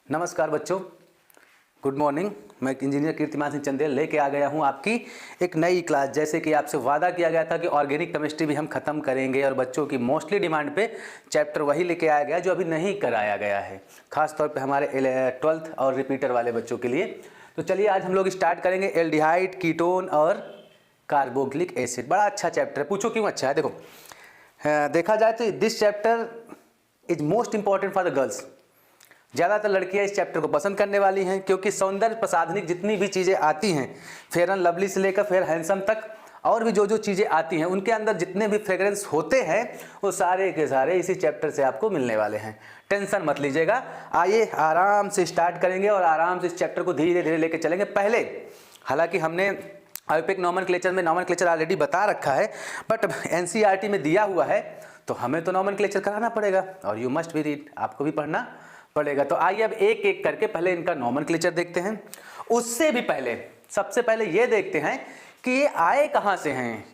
नमस्कार बच्चों, good morning. मैं इंजीनियर कीर्तिमान सिंह चंदेल लेके आ गया हूँ आपकी एक नई क्लास। जैसे कि आपसे वादा किया गया था कि ऑर्गेनिक केमिस्ट्री भी हम खत्म करेंगे और बच्चों की मोस्टली डिमांड पे चैप्टर वही लेके आया गया जो अभी नहीं कराया गया है, खास तौर पे हमारे 12th और रिपीटर वाले बच्चों के लिए। तो चलिए आज हम लोग स्टार्ट करेंगे एल्डिहाइड, कीटोन और कार्बोक्सिलिक एसिड। बड़ा अच्छा चैप्टर है। पूछो क्यों अच्छा है? देखो, देखा जाए तो this chapter is most important for the girls. ज़्यादातर लड़कियां इस चैप्टर को पसंद करने वाली हैं क्योंकि सौंदर्य प्रसाधनिक जितनी भी चीज़ें आती हैं, फेयर एंड लवली से लेकर फेयर हैंडसम तक, और भी जो जो चीज़ें आती हैं उनके अंदर जितने भी फ्रेग्रेंस होते हैं वो सारे के सारे इसी चैप्टर से आपको मिलने वाले हैं। टेंशन मत लीजिएगा। आइए आराम से स्टार्ट करेंगे और आराम से इस चैप्टर को धीरे धीरे लेकर चलेंगे। पहले हालांकि हमने आईयूपैक नॉमेनक्लेचर में नॉमेनक्लेचर ऑलरेडी बता रखा है, बट एनसीईआरटी में दिया हुआ है तो हमें तो नॉमेनक्लेचर कराना पड़ेगा और यू मस्ट बी रीड, आपको भी पढ़ना पड़ेगा। तो आइए अब एक एक करके पहले इनका नॉमेनक्लेचर देखते हैं। उससे भी पहले सबसे पहले ये देखते हैं कि ये आए कहाँ से हैं,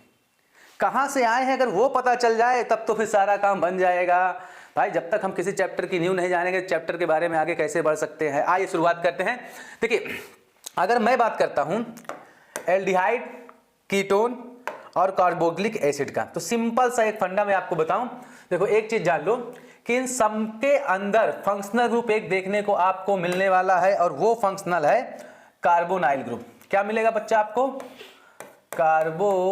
कहाँ से आए हैं। अगर वो पता चल जाए तब तो फिर सारा काम बन जाएगा। भाई जब तक हम किसी चैप्टर की न्यू नहीं जानेंगे, चैप्टर के बारे में आगे कैसे बढ़ सकते हैं। आइए शुरुआत करते हैं। देखिए, अगर मैं बात करता हूँ एल्डिहाइड, कीटोन और कार्बोक्सिलिक एसिड का, तो सिंपल सा एक फंडा मैं आपको बताऊं। देखो, एक चीज जान लो कि इन सबके अंदर फंक्शनल ग्रुप एक देखने को आपको मिलने वाला है और वो फंक्शनल है कार्बोनाइल ग्रुप। क्या मिलेगा बच्चा आपको? कार्बोनाइल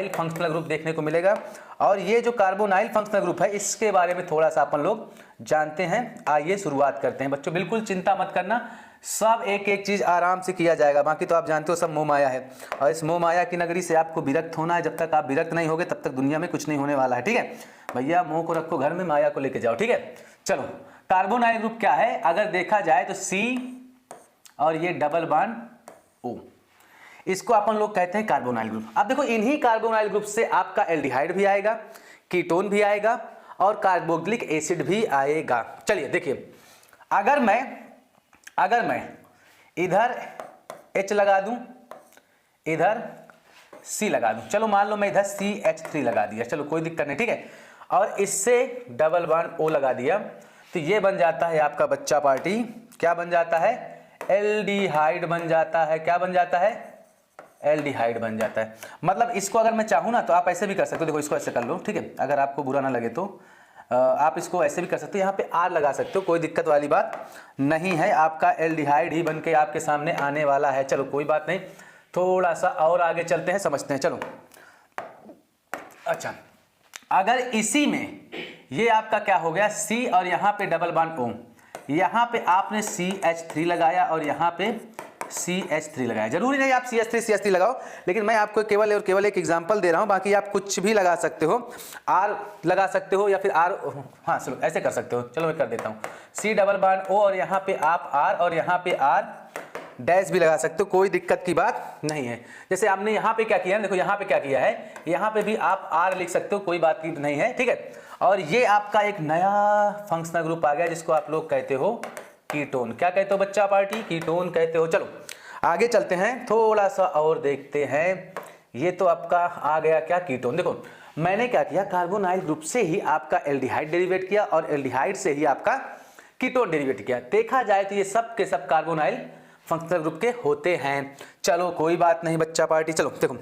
फंक्शनल ग्रुप देखने को मिलेगा। और ये जो कार्बोनाइल फंक्शनल ग्रुप है इसके बारे में थोड़ा सा अपन लोग जानते हैं। आइए शुरुआत करते हैं। बच्चों बिल्कुल चिंता मत करना, सब एक एक चीज आराम से किया जाएगा। बाकी तो आप जानते हो सब मोह माया है और इस मोह माया की नगरी से आपको विरक्त होना है। जब तक आप विरक्त नहीं होगे तब तक दुनिया में कुछ नहीं होने वाला है। ठीक है भैया, मोह को रखो घर में, माया को लेके जाओ। ठीक है, चलो कार्बोनाइल ग्रुप क्या है? अगर देखा जाए तो C और ये डबल बॉन्ड O, इसको अपन लोग कहते हैं कार्बोनाइल ग्रुप। अब देखो, इन्हीं कार्बोनाइल ग्रुप से आपका एल्डिहाइड भी आएगा, कीटोन भी आएगा और कार्बोक्सिलिक एसिड भी आएगा। चलिए देखिए, अगर मैं इधर H लगा दूं, इधर C लगा दूं, चलो मान लो मैं इधर CH3 लगा दिया, चलो कोई दिक्कत नहीं। ठीक है, और इससे डबल बॉन्ड O लगा दिया, तो ये बन जाता है आपका बच्चा पार्टी, क्या बन जाता है? एल्डिहाइड बन जाता है। क्या बन जाता है? एल्डिहाइड बन जाता है। मतलब इसको अगर मैं चाहूँ ना तो आप ऐसे भी कर सकते हो। देखो, इसको ऐसे कर लो, ठीक है, अगर आपको बुरा ना लगे तो आप इसको ऐसे भी कर सकते हो, यहाँ पे R लगा सकते हो, कोई दिक्कत वाली बात नहीं है। आपका एल्डिहाइड ही बन के आपके सामने आने वाला है। चलो कोई बात नहीं, थोड़ा सा और आगे चलते हैं, समझते हैं। चलो अच्छा, अगर इसी में ये आपका क्या हो गया C और यहाँ पे डबल बॉन्ड O, यहाँ पे आपने CH3 लगाया और यहाँ पे CH3 लगाया। जरूरी नहीं आप CH3 लगाओ, लेकिन मैं आपको केवल एक एग्जांपल दे रहा हूं। बाकी आप कुछ भी लगा सकते हो, R लगा सकते हो या फिर R, हाँ चलो ऐसे कर सकते हो। चलो मैं कर देता हूं, C डबल बॉन्ड O और यहाँ पे आप R और यहाँ पे R डैश भी लगा सकते हो, कोई दिक्कत की बात नहीं है। जैसे आपने यहाँ पे क्या किया है, देखो यहाँ पे क्या किया है, यहाँ पे भी आप R लिख सकते हो, कोई बात की नहीं है। ठीक है, और ये आपका एक नया फंक्शनल ग्रुप आ गया जिसको आप लोग कहते हो कीटोन। क्या कहते हो बच्चा पार्टी? कीटोन कहते हो। चलो आगे चलते हैं, थोड़ा सा और देखते हैं। ये तो आपका आ गया क्या? कीटोन। देखो मैंने क्या किया, कार्बोनाइल ग्रुप से ही आपका एल्डिहाइड डेरिवेट किया और एल्डिहाइड से ही आपका कीटोन डेरिवेट किया। देखा जाए तो ये सब के सब कार्बोनाइल फंक्शनल ग्रुप के होते हैं। चलो कोई बात नहीं बच्चा पार्टी। चलो देखो,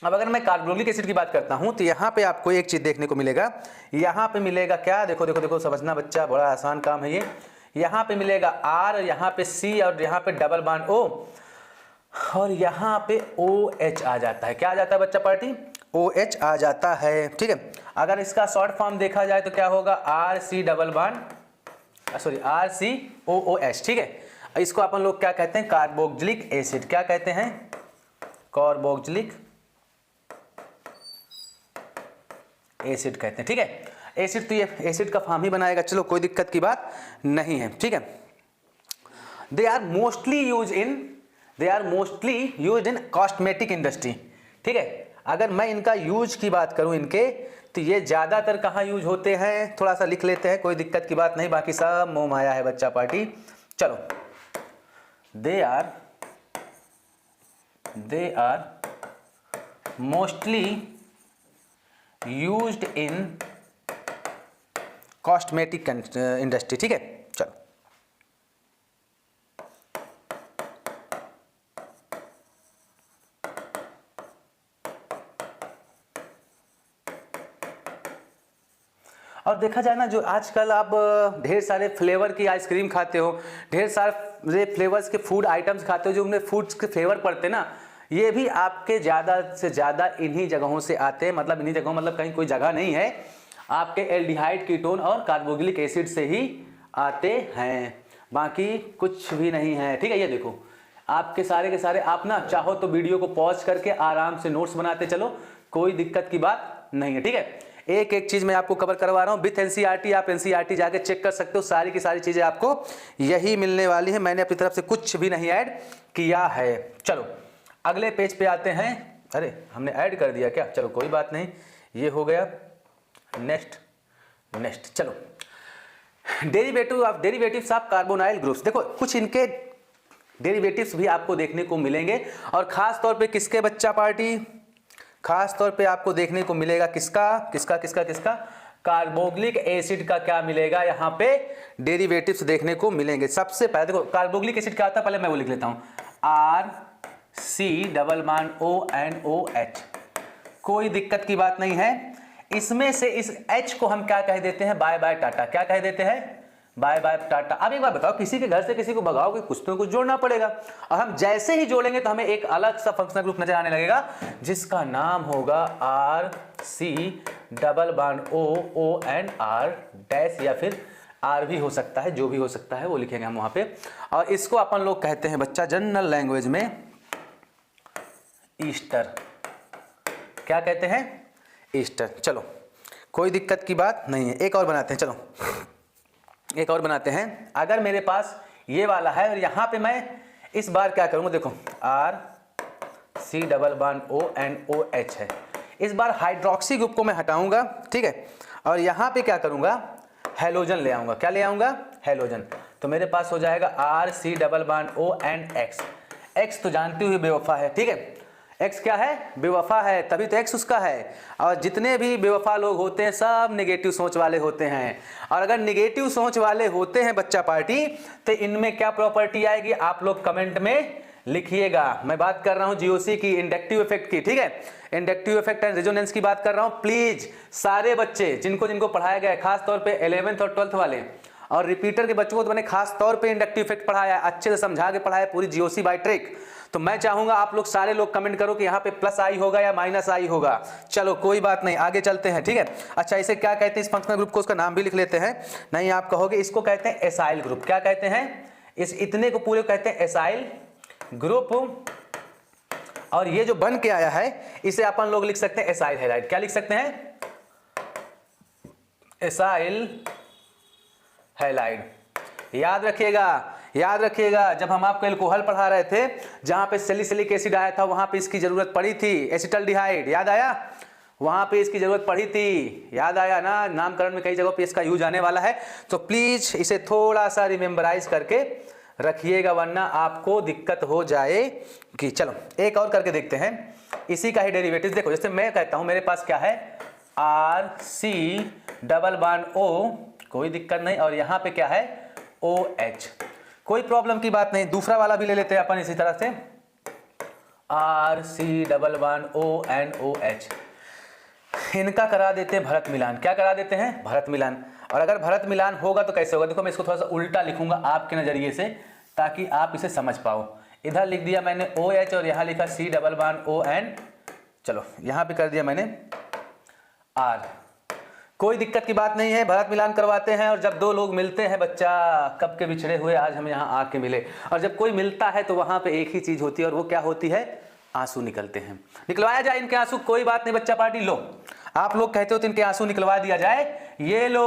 अब अगर मैं कार्बोक्सिलिक एसिड की बात करता हूं तो यहाँ पे आपको एक चीज देखने को मिलेगा। यहाँ पे मिलेगा क्या? देखो देखो देखो, समझना बच्चा, बड़ा आसान काम है ये। यहाँ पे मिलेगा R, यहाँ पे C और यहाँ पे डबल बॉन्ड O और यहाँ पे OH आ जाता है। क्या आ जाता है बच्चा पार्टी? OH आ जाता है। ठीक है, अगर इसका शॉर्ट फॉर्म देखा जाए तो क्या होगा? RC double bond, sorry RCOOH। ठीक है, इसको अपन लोग क्या कहते हैं? Carboxylic acid. क्या कहते हैं? कार्बोक्सिलिक एसिड कहते हैं। ठीक है, एसिड तो ये एसिड का फॉर्म ही बनाएगा। चलो कोई दिक्कत की बात नहीं है। ठीक है, they are mostly use in cosmetic industry. ठीक है, अगर मैं इनका यूज की बात करूं इनके, तो ये ज्यादातर कहाँ यूज होते हैं, थोड़ा सा लिख लेते हैं, कोई दिक्कत की बात नहीं। बाकी सब मोह माया है बच्चा पार्टी। चलो, they are mostly used in cosmetic industry, ठीक है। चलो और देखा जाए ना, जो आजकल आप ढेर सारे फ्लेवर की आइसक्रीम खाते हो, ढेर सारे फ्लेवर्स के फूड आइटम्स खाते हो, जो उनमें फूड्स के फ्लेवर पड़ते हैं ना, ये भी आपके ज़्यादा से ज़्यादा इन्हीं जगहों से आते हैं। मतलब इन्हीं जगहों, मतलब कहीं कोई जगह नहीं है, आपके एल्डिहाइड, कीटोन और कार्बोक्सिलिक एसिड से ही आते हैं, बाकी कुछ भी नहीं है, ठीक है। ये देखो आपके सारे के सारे, आप ना चाहो तो वीडियो को पॉज करके आराम से नोट्स बनाते चलो, कोई दिक्कत की बात नहीं है, ठीक है। एक एक चीज मैं आपको कवर करवा रहा हूं विथ एनसीईआरटी। आप एनसीईआरटी जाके चेक कर सकते हो, सारी की सारी चीजें आपको यही मिलने वाली है। मैंने अपनी तरफ से कुछ भी नहीं ऐड किया है। चलो अगले पेज पे आते हैं। अरे हमने ऐड कर दिया क्या, चलो कोई बात नहीं, ये हो गया। नेक्स्ट चलो, डेरिवेटिव्स ऑफ कार्बोनाइल ग्रुप्स। देखो कुछ इनके डेरिवेटिव्स भी आपको देखने को मिलेंगे, और खास तौर पे किसके बच्चा पार्टी, खास तौर पे आपको देखने को मिलेगा किसका कार्बोक्सिलिक एसिड का क्या मिलेगा, यहाँ पे डेरिवेटिव्स देखने को मिलेंगे। सबसे पहले देखो कार्बोक्सिलिक एसिड क्या होता है, पहले मैं वो लिख लेता हूँ, RC⋯ONOH। कोई दिक्कत की बात नहीं है। इसमें से इस H को हम क्या कह देते हैं, बाय बाय टाटा। क्या कह देते हैं, बाय बाय टाटा। अब एक बार बताओ, किसी के घर से किसी को भगाओगे, कुछ तो कुछ जोड़ना पड़ेगा, और हम जैसे ही जोड़ेंगे तो हमें एक अलग सा फंक्शनल ग्रुप नजर आने लगेगा, जिसका नाम होगा RC⋯OONR- या फिर R भी हो सकता है, जो भी हो सकता है वो लिखेंगे हम वहां पे। और इसको अपन लोग कहते हैं बच्चा जनरल लैंग्वेज में ईस्टर। क्या कहते हैं, ईस्टर। चलो कोई दिक्कत की बात नहीं है। एक और बनाते हैं, चलो एक और बनाते हैं। अगर मेरे पास ये वाला है और यहाँ पे मैं इस बार क्या करूँगा, देखो RC⋯ONOH है, इस बार हाइड्रोक्सी ग्रुप को मैं हटाऊंगा, ठीक है, और यहाँ पे क्या करूँगा, हेलोजन ले आऊँगा। क्या ले आऊँगा, हेलोजन। तो मेरे पास हो जाएगा RC⋯ONX। X तो जानती हुई बेवफा है, ठीक है, X क्या है, बेवफा है, तभी तो X उसका है। और जितने भी बेवफा लोग होते हैं सब नेगेटिव सोच वाले होते हैं, और अगर नेगेटिव सोच वाले होते हैं बच्चा पार्टी, तो इनमें क्या प्रॉपर्टी आएगी, आप लोग कमेंट में लिखिएगा। मैं बात कर रहा हूं जीओसी की, इंडक्टिव इफेक्ट की, ठीक है, इंडक्टिव इफेक्ट एंड रेजोनेंस की बात कर रहा हूं। प्लीज सारे बच्चे जिनको जिनको पढ़ाया गया है, खास तौर पे 11th और 12th वाले और रिपीटर के बच्चों को तो मैंने खास तौर पे इंडक्टिव इफेक्ट पढ़ाया है, अच्छे से समझा के पढ़ाया पूरी जीओसी बाय ट्रिक। तो मैं चाहूंगा आप लोग सारे लोग कमेंट करो कि यहाँ पे प्लस आई होगा या माइनस आई होगा। चलो कोई बात नहीं, आगे चलते हैं, ठीक है। अच्छा इसे क्या कहते हैं, इस फंक्शनल ग्रुप को, उसका नाम भी लिख लेते हैं। नहीं आप कहोगे इसको कहते हैं एसाइल ग्रुप। क्या कहते हैं, इस इतने को पूरे कहते हैं एसाइल ग्रुप। और ये जो बन के आया है इसे अपन लोग लिख सकते हैं एसाइल हैलाइड। क्या लिख सकते हैं, एसाइल हैलाइड। याद रखिएगा जब हम आपको एल्कोहल पढ़ा रहे थे, जहां पे सैलिसिलिक एसिड आया था वहां पे इसकी जरूरत पड़ी थी, एसिटल्डिहाइड, याद आया, वहां पे इसकी जरूरत पड़ी थी, याद आया ना। नामकरण में कई जगहों पे इसका यूज आने वाला है, तो प्लीज इसे थोड़ा सा रिमेंबराइज करके रखिएगा, वरना आपको दिक्कत हो जाएगी। चलो एक और करके देखते हैं, इसी का ही डेरिवेटिव। देखो जैसे मैं कहता हूं मेरे पास क्या है, RC⋯O, कोई दिक्कत नहीं, और यहां पे क्या है, OH, कोई प्रॉब्लम की बात नहीं। दूसरा वाला भी ले लेते हैं अपन इसी तरह से, RC⋯ONOH। इनका करा देते हैं भरत मिलान। क्या करा देते हैं, भरत मिलान। और अगर भरत मिलान होगा तो कैसे होगा, देखो मैं इसको थोड़ा सा उल्टा लिखूंगा आपके नजरिए से, ताकि आप इसे समझ पाओ। इधर लिख दिया मैंने OH और यहां लिखा C⋯ON। चलो यहां पे कर दिया मैंने R। कोई दिक्कत की बात नहीं है, भरत मिलान करवाते हैं। और जब दो लोग मिलते हैं बच्चा, कब के बिछड़े हुए आज हम यहाँ आके मिले, और जब कोई मिलता है तो वहां पे एक ही चीज होती है, और वो क्या होती है, आंसू निकलते हैं। निकलवाया जाए इनके आंसू, कोई बात नहीं बच्चा पार्टी। लो आप लोग कहते हो तो इनके आंसू निकलवा दिया जाए। ये लो,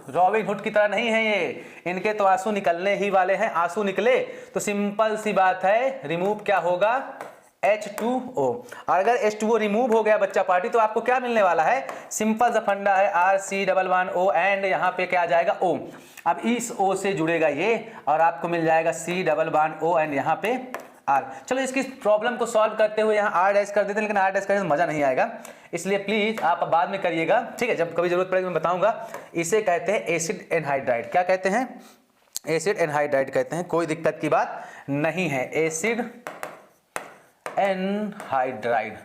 रॉबिन हुड की तरह नहीं है ये, इनके तो आंसू निकलने ही वाले हैं। आंसू निकले तो सिंपल सी बात है, रिमूव क्या होगा, H2O। और अगर H2O रिमूव हो गया बच्चा पार्टी, तो आपको क्या मिलने वाला है, सिंपल सा फंडा है, RC⋯O एंड यहाँ पे क्या आ जाएगा, O। अब इस O से जुड़ेगा ये, और आपको मिल जाएगा C⋯O एंड यहाँ पे R। चलो इसकी प्रॉब्लम को सॉल्व करते हुए यहाँ R डैश कर देते हैं, लेकिन R डैश करने से मजा नहीं आएगा, इसलिए प्लीज आप बाद में करिएगा, ठीक है, जब कभी जरूरत पड़ेगी मैं बताऊंगा। इसे कहते हैं एसिड एनहाइड्राइड। क्या कहते हैं? एसिड एनहाइड्राइड कहते हैं, कोई दिक्कत की बात नहीं है, एसिड एनहाइड्राइड।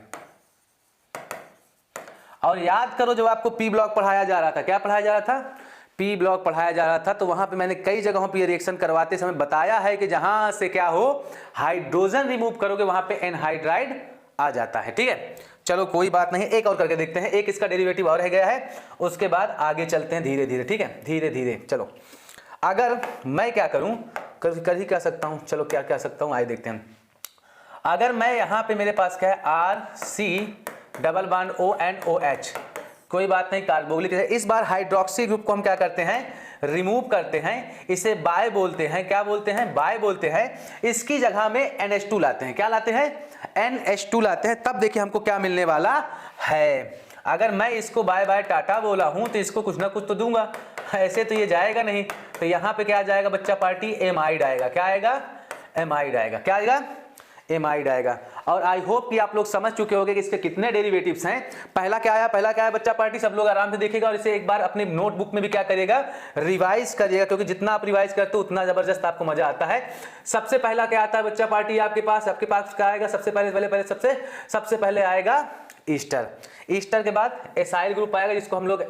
और याद करो जब आपको पी ब्लॉक पढ़ाया जा रहा था, क्या पढ़ाया जा रहा था? पी ब्लॉक पढ़ाया जा रहा था, तो वहां पे मैंने कई जगहों पे रिएक्शन करवाते समय बताया है कि जहां से क्या हो, हाइड्रोजन रिमूव करोगे वहां पे एनहाइड्राइड आ जाता है, ठीक है। चलो कोई बात नहीं, एक और करके देखते हैं, एक इसका डेरिवेटिव और रह गया है, उसके बाद आगे चलते हैं धीरे धीरे, ठीक है, धीरे धीरे। चलो अगर मैं क्या करूं, कर ही क्या सकता हूं, चलो क्या क्या सकता हूं आइए देखते हैं। अगर मैं यहां पे मेरे पास क्या है, RC डबल बॉन्ड ONOH, कोई बात नहीं, कार्बोक्सिलिक एसिड। इस बार हाइड्रोक्सी ग्रुप को हम क्या करते हैं, रिमूव करते हैं, इसे बाय बोलते हैं, क्या बोलते हैं, बाय बोलते हैं। इसकी जगह में NH2 लाते हैं, क्या लाते हैं, NH2 लाते हैं। तब देखिए हमको क्या मिलने वाला है। अगर मैं इसको बाय बाय टाटा बोला हूं तो इसको कुछ ना कुछ तो दूंगा, ऐसे तो ये जाएगा नहीं, तो यहां पे क्या जाएगा बच्चा पार्टी, एमाइड आएगा। क्या आएगा, एमाइड आएगा। क्या आएगा, एमाइड आएगा। और आई होप कि आप लोग समझ चुके होंगे कि इसके कितने डेरिवेटिव्स हैं। पहला क्या आया, पहला क्या है बच्चा पार्टी, सब लोग आराम से देखेगा और इसे एक बार अपने नोटबुक में भी क्या करिएगा, रिवाइज करिएगा, क्योंकि जितना आप रिवाइज करते हो उतना जबरदस्त आपको मजा आता है। सबसे पहला क्या आता है बच्चा पार्टी आपके पास क्या आएगा, सबसे पहले सबसे पहले आएगा ईस्टर। ईस्टर के बाद एसाइल ग्रुप आएगा, जिसको हम लोग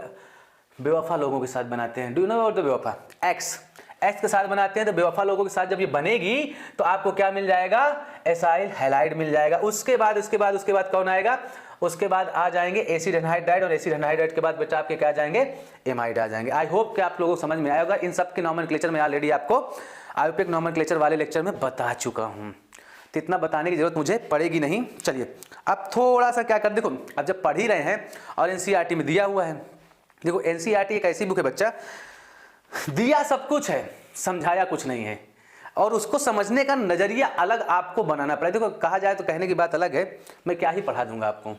बेवफा लोगों के साथ बनाते हैं। Do you know what the बेवफा, एक्स के साथ बनाते हैं। तो बेवफा लोगों के साथ जब ये बनेगी तो आपको क्या मिल जाएगा, एसाइल हैलाइड मिल जाएगा। उसके बाद कौन आएगा, उसके बाद आ जाएंगे एसिड एनहाइड्राइड, और एसिड एनहाइड्राइड के बाद बेटा आपके क्या जाएंगे, एमाइड आ जाएंगे। आई होप कि आप लोगों को समझ में आया होगा। इन सब के नॉमेनक्लेचर में ऑलरेडी आपको आयुर्वेदिक नॉमेनक्लेचर वाले लेक्चर में बता चुका हूं, तो इतना बताने की जरूरत मुझे पड़ेगी नहीं। चलिए अब थोड़ा सा क्या कर, देखो अब जब पढ़ ही रहे हैं और एनसीईआरटी में दिया हुआ है, देखो एनसीईआरटी एक ऐसी बुक है बच्चा, दिया सब कुछ है, समझाया कुछ नहीं है, और उसको समझने का नजरिया अलग आपको बनाना पड़ेगा। देखो कहा जाए तो कहने की बात अलग है, मैं क्या ही पढ़ा दूंगा आपको,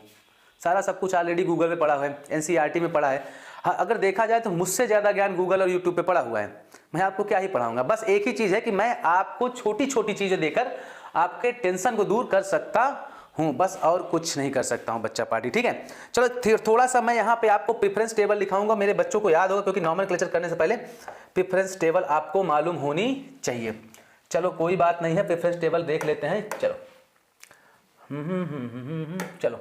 सारा सब कुछ ऑलरेडी गूगल पे पढ़ा हुआ है, एनसीईआरटी में पढ़ा है। हाँ, अगर देखा जाए तो मुझसे ज़्यादा ज्ञान गूगल और यूट्यूब पे पढ़ा हुआ है, मैं आपको क्या ही पढ़ाऊंगा। बस एक ही चीज़ है कि मैं आपको छोटी छोटी चीज़ें देकर आपके टेंशन को दूर कर सकता हूँ, बस और कुछ नहीं कर सकता हूँ बच्चा पार्टी, ठीक है। चलो थोड़ा सा मैं यहाँ पे आपको प्रेफरेंस टेबल लिखाऊंगा, मेरे बच्चों को याद होगा, क्योंकि नॉमेनक्लेचर करने से पहले प्रेफरेंस टेबल आपको मालूम होनी चाहिए। चलो कोई बात नहीं है, प्रेफरेंस टेबल देख लेते हैं। चलो चलो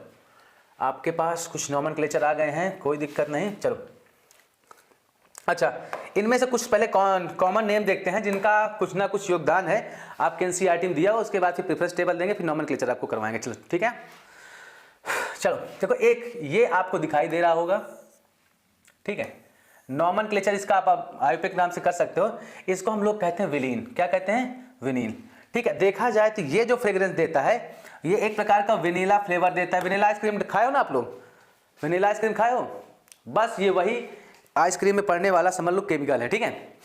आपके पास कुछ नॉमेनक्लेचर आ गए हैं, कोई दिक्कत नहीं। चलो अच्छा, इनमें से कुछ पहले कॉमन नेम देखते हैं जिनका कुछ ना कुछ योगदान है आपके एनसीईआरटी में दिया हो, उसके बाद फिर प्रेफरेंस टेबल देंगे, फिर नॉमेनक्लेचर आपको करवाएंगे। चलो ठीक है। चलो देखो, एक ये आपको दिखाई दे रहा होगा, ठीक है, नॉमेनक्लेचर इसका आप आयुर्वेदिक नाम से कर सकते हो। इसको हम लोग कहते हैं विनील। क्या कहते हैं, विनील, ठीक है। देखा जाए तो ये जो फ्रेग्रेंस देता है, ये एक प्रकार का वेनिला फ्लेवर देता है। वेनिला आइसक्रीम खाए हो ना आप लोग, वेनिला आइसक्रीम खाए हो, बस ये वही आइसक्रीम में पड़ने वाला समझ लो केमिकल है, ठीक है।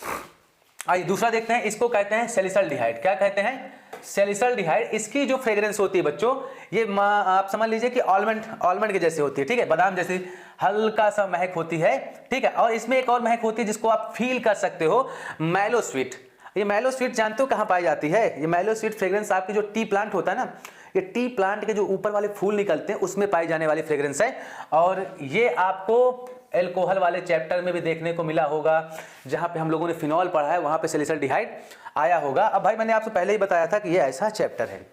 आइए दूसरा देखते हैं, इसको कहते हैं सैलिसल्डिहाइड। क्या कहते हैं, सैलिसल्डिहाइड। इसकी जो फ्रेग्रेंस होती है बच्चों, ये आप समझ लीजिए कि ऑलमंड के जैसे होती है, ठीक है, बादाम जैसी हल्का सा महक होती है, ठीक है। और इसमें एक और महक होती है जिसको आप फील कर सकते हो, मैलो स्वीट। ये मैलो स्वीट जानते हो कहाँ पाई जाती है, ये मैलो स्वीट फ्रेग्रेंस आपकी जो टी प्लांट होता है ना, ये टी प्लांट के जो ऊपर वाले फूल निकलते हैं उसमें पाई जाने वाली फ्रेग्रेंस है। और ये आपको एल्कोहल वाले चैप्टर में भी देखने को मिला होगा, जहां पे हम लोगों ने फिनॉल पढ़ा है वहां पे सैलिसल्डिहाइड आया होगा। अब भाई मैंने आपसे पहले ही बताया था कि ये ऐसा चैप्टर है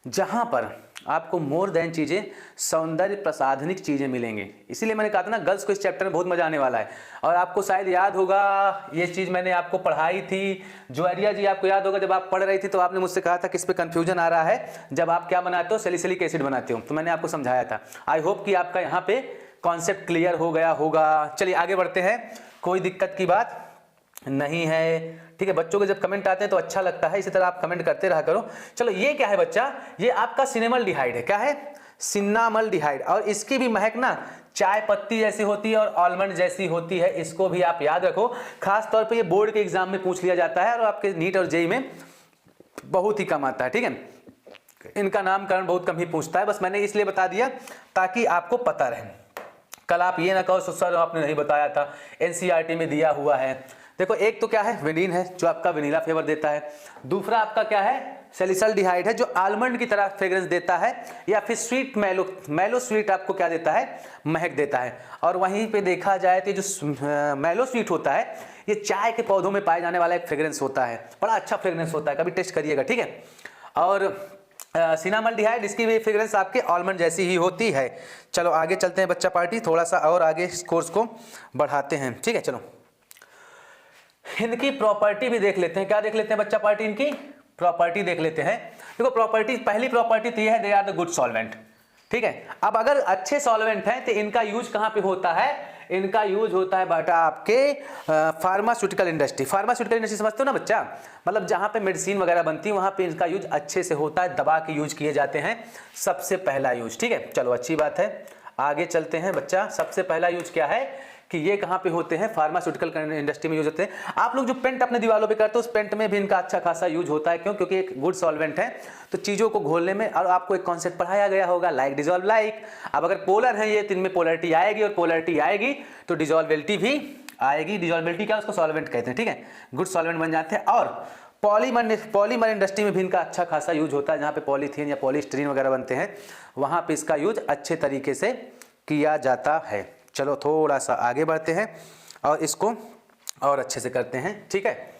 जहां पर आपको मोर देन चीजें, सौंदर्य प्रसाधनिक चीजें मिलेंगे। इसीलिए मैंने कहा था ना, गर्ल्स को इस चैप्टर में बहुत मजा आने वाला है। और आपको शायद याद होगा, ये चीज मैंने आपको पढ़ाई थी, ज्वारिया जी आपको याद होगा, जब आप पढ़ रही थी तो आपने मुझसे कहा था कि इस पे कंफ्यूजन आ रहा है, जब आप क्या बनाते हो, सैलिसिलिक एसिड बनाते हो, तो मैंने आपको समझाया था। आई होप कि आपका यहाँ पे कॉन्सेप्ट क्लियर हो गया होगा। चलिए आगे बढ़ते हैं, कोई दिक्कत की बात नहीं है, ठीक है। बच्चों के जब कमेंट आते हैं तो अच्छा लगता है, इसी तरह आप कमेंट करते रहा करो। चलो ये क्या है बच्चा, ये आपका सिनेमल्डिहाइड है। क्या है, सिन्नामल्डिहाइड। और इसकी भी महक ना चाय पत्ती जैसी होती है और आलमंड जैसी होती है, इसको भी आप याद रखो। खास तौर पे ये बोर्ड के एग्जाम में पूछ लिया जाता है और आपके नीट और जेईई में बहुत ही कम आता है, ठीक है। इनका नामकरण बहुत कम ही पूछता है, बस मैंने इसलिए बता दिया ताकि आपको पता रहे। कल आप ये ना कहो सर आपने नहीं बताया था, एनसीईआरटी में दिया हुआ है। देखो एक तो क्या है, विनीन है जो आपका वनीला फ्लेवर देता है, दूसरा आपका क्या है, सैलिसाल्डिहाइड है जो आलमंड की तरह फ्रेग्रेंस देता है, या फिर स्वीट मैलो स्वीट आपको क्या देता है, महक देता है। और वहीं पे देखा जाए तो जो मैलो स्वीट होता है ये चाय के पौधों में पाए जाने वाला एक फ्रेग्रेंस होता है, बड़ा अच्छा फ्रेग्रेंस होता है, कभी टेस्ट करिएगा, ठीक है। और सिनामल्डिहाइड, इसकी भी फ्रेग्रेंस आपके आलमंड जैसी ही होती है। चलो आगे चलते हैं बच्चा पार्टी, थोड़ा सा और आगे इस कोर्स को बढ़ाते हैं, ठीक है। चलो इनकी प्रॉपर्टी भी देख लेते हैं, क्या देख लेते हैं बच्चा पार्टी, इनकी प्रॉपर्टी देख लेते हैं। देखो प्रॉपर्टी, पहली प्रॉपर्टी तो ये है, they are the good solvent, ठीक है। अब अगर अच्छे सॉल्वेंट हैं तो इनका यूज कहां पे होता है, इनका यूज होता है बेटा आपके फार्मास्यूटिकल इंडस्ट्री। फार्मास्यूटिकल इंडस्ट्री समझते हो ना बच्चा, मतलब जहां पे मेडिसिन वगैरह बनती है वहां पे इनका यूज अच्छे से होता है, दवा के यूज किए जाते हैं सबसे पहला यूज, ठीक है। चलो अच्छी बात है, आगे चलते हैं बच्चा। सबसे पहला यूज क्या है कि ये कहाँ पे होते हैं, फार्मास्यूटिकल इंडस्ट्री में यूज होते हैं। आप लोग जो पेंट अपने दीवारों पे करते हो उस पेंट में भी इनका अच्छा खासा यूज होता है, क्यों, क्योंकि एक गुड सॉल्वेंट है तो चीज़ों को घोलने में, और आपको एक कॉन्सेप्ट पढ़ाया गया होगा लाइक डिजॉल्व लाइक। अब अगर पोलर है ये तो इनमें पोलरिटी आएगी, और पोलरिटी आएगी तो डिजॉल्बिलिटी भी आएगी। डिजॉल्बिलिटी क्या, उसको सॉल्वेंट कहते हैं, ठीक है, गुड सॉल्वेंट बन जाते हैं। और पॉलीमर इंडस्ट्री में भी इनका अच्छा खासा यूज होता है, जहाँ पे पॉलीथीन या पॉलीस्टीरीन वगैरह बनते हैं वहाँ पे इसका यूज अच्छे तरीके से किया जाता है। चलो थोड़ा सा आगे बढ़ते हैं और इसको और अच्छे से करते हैं, ठीक है।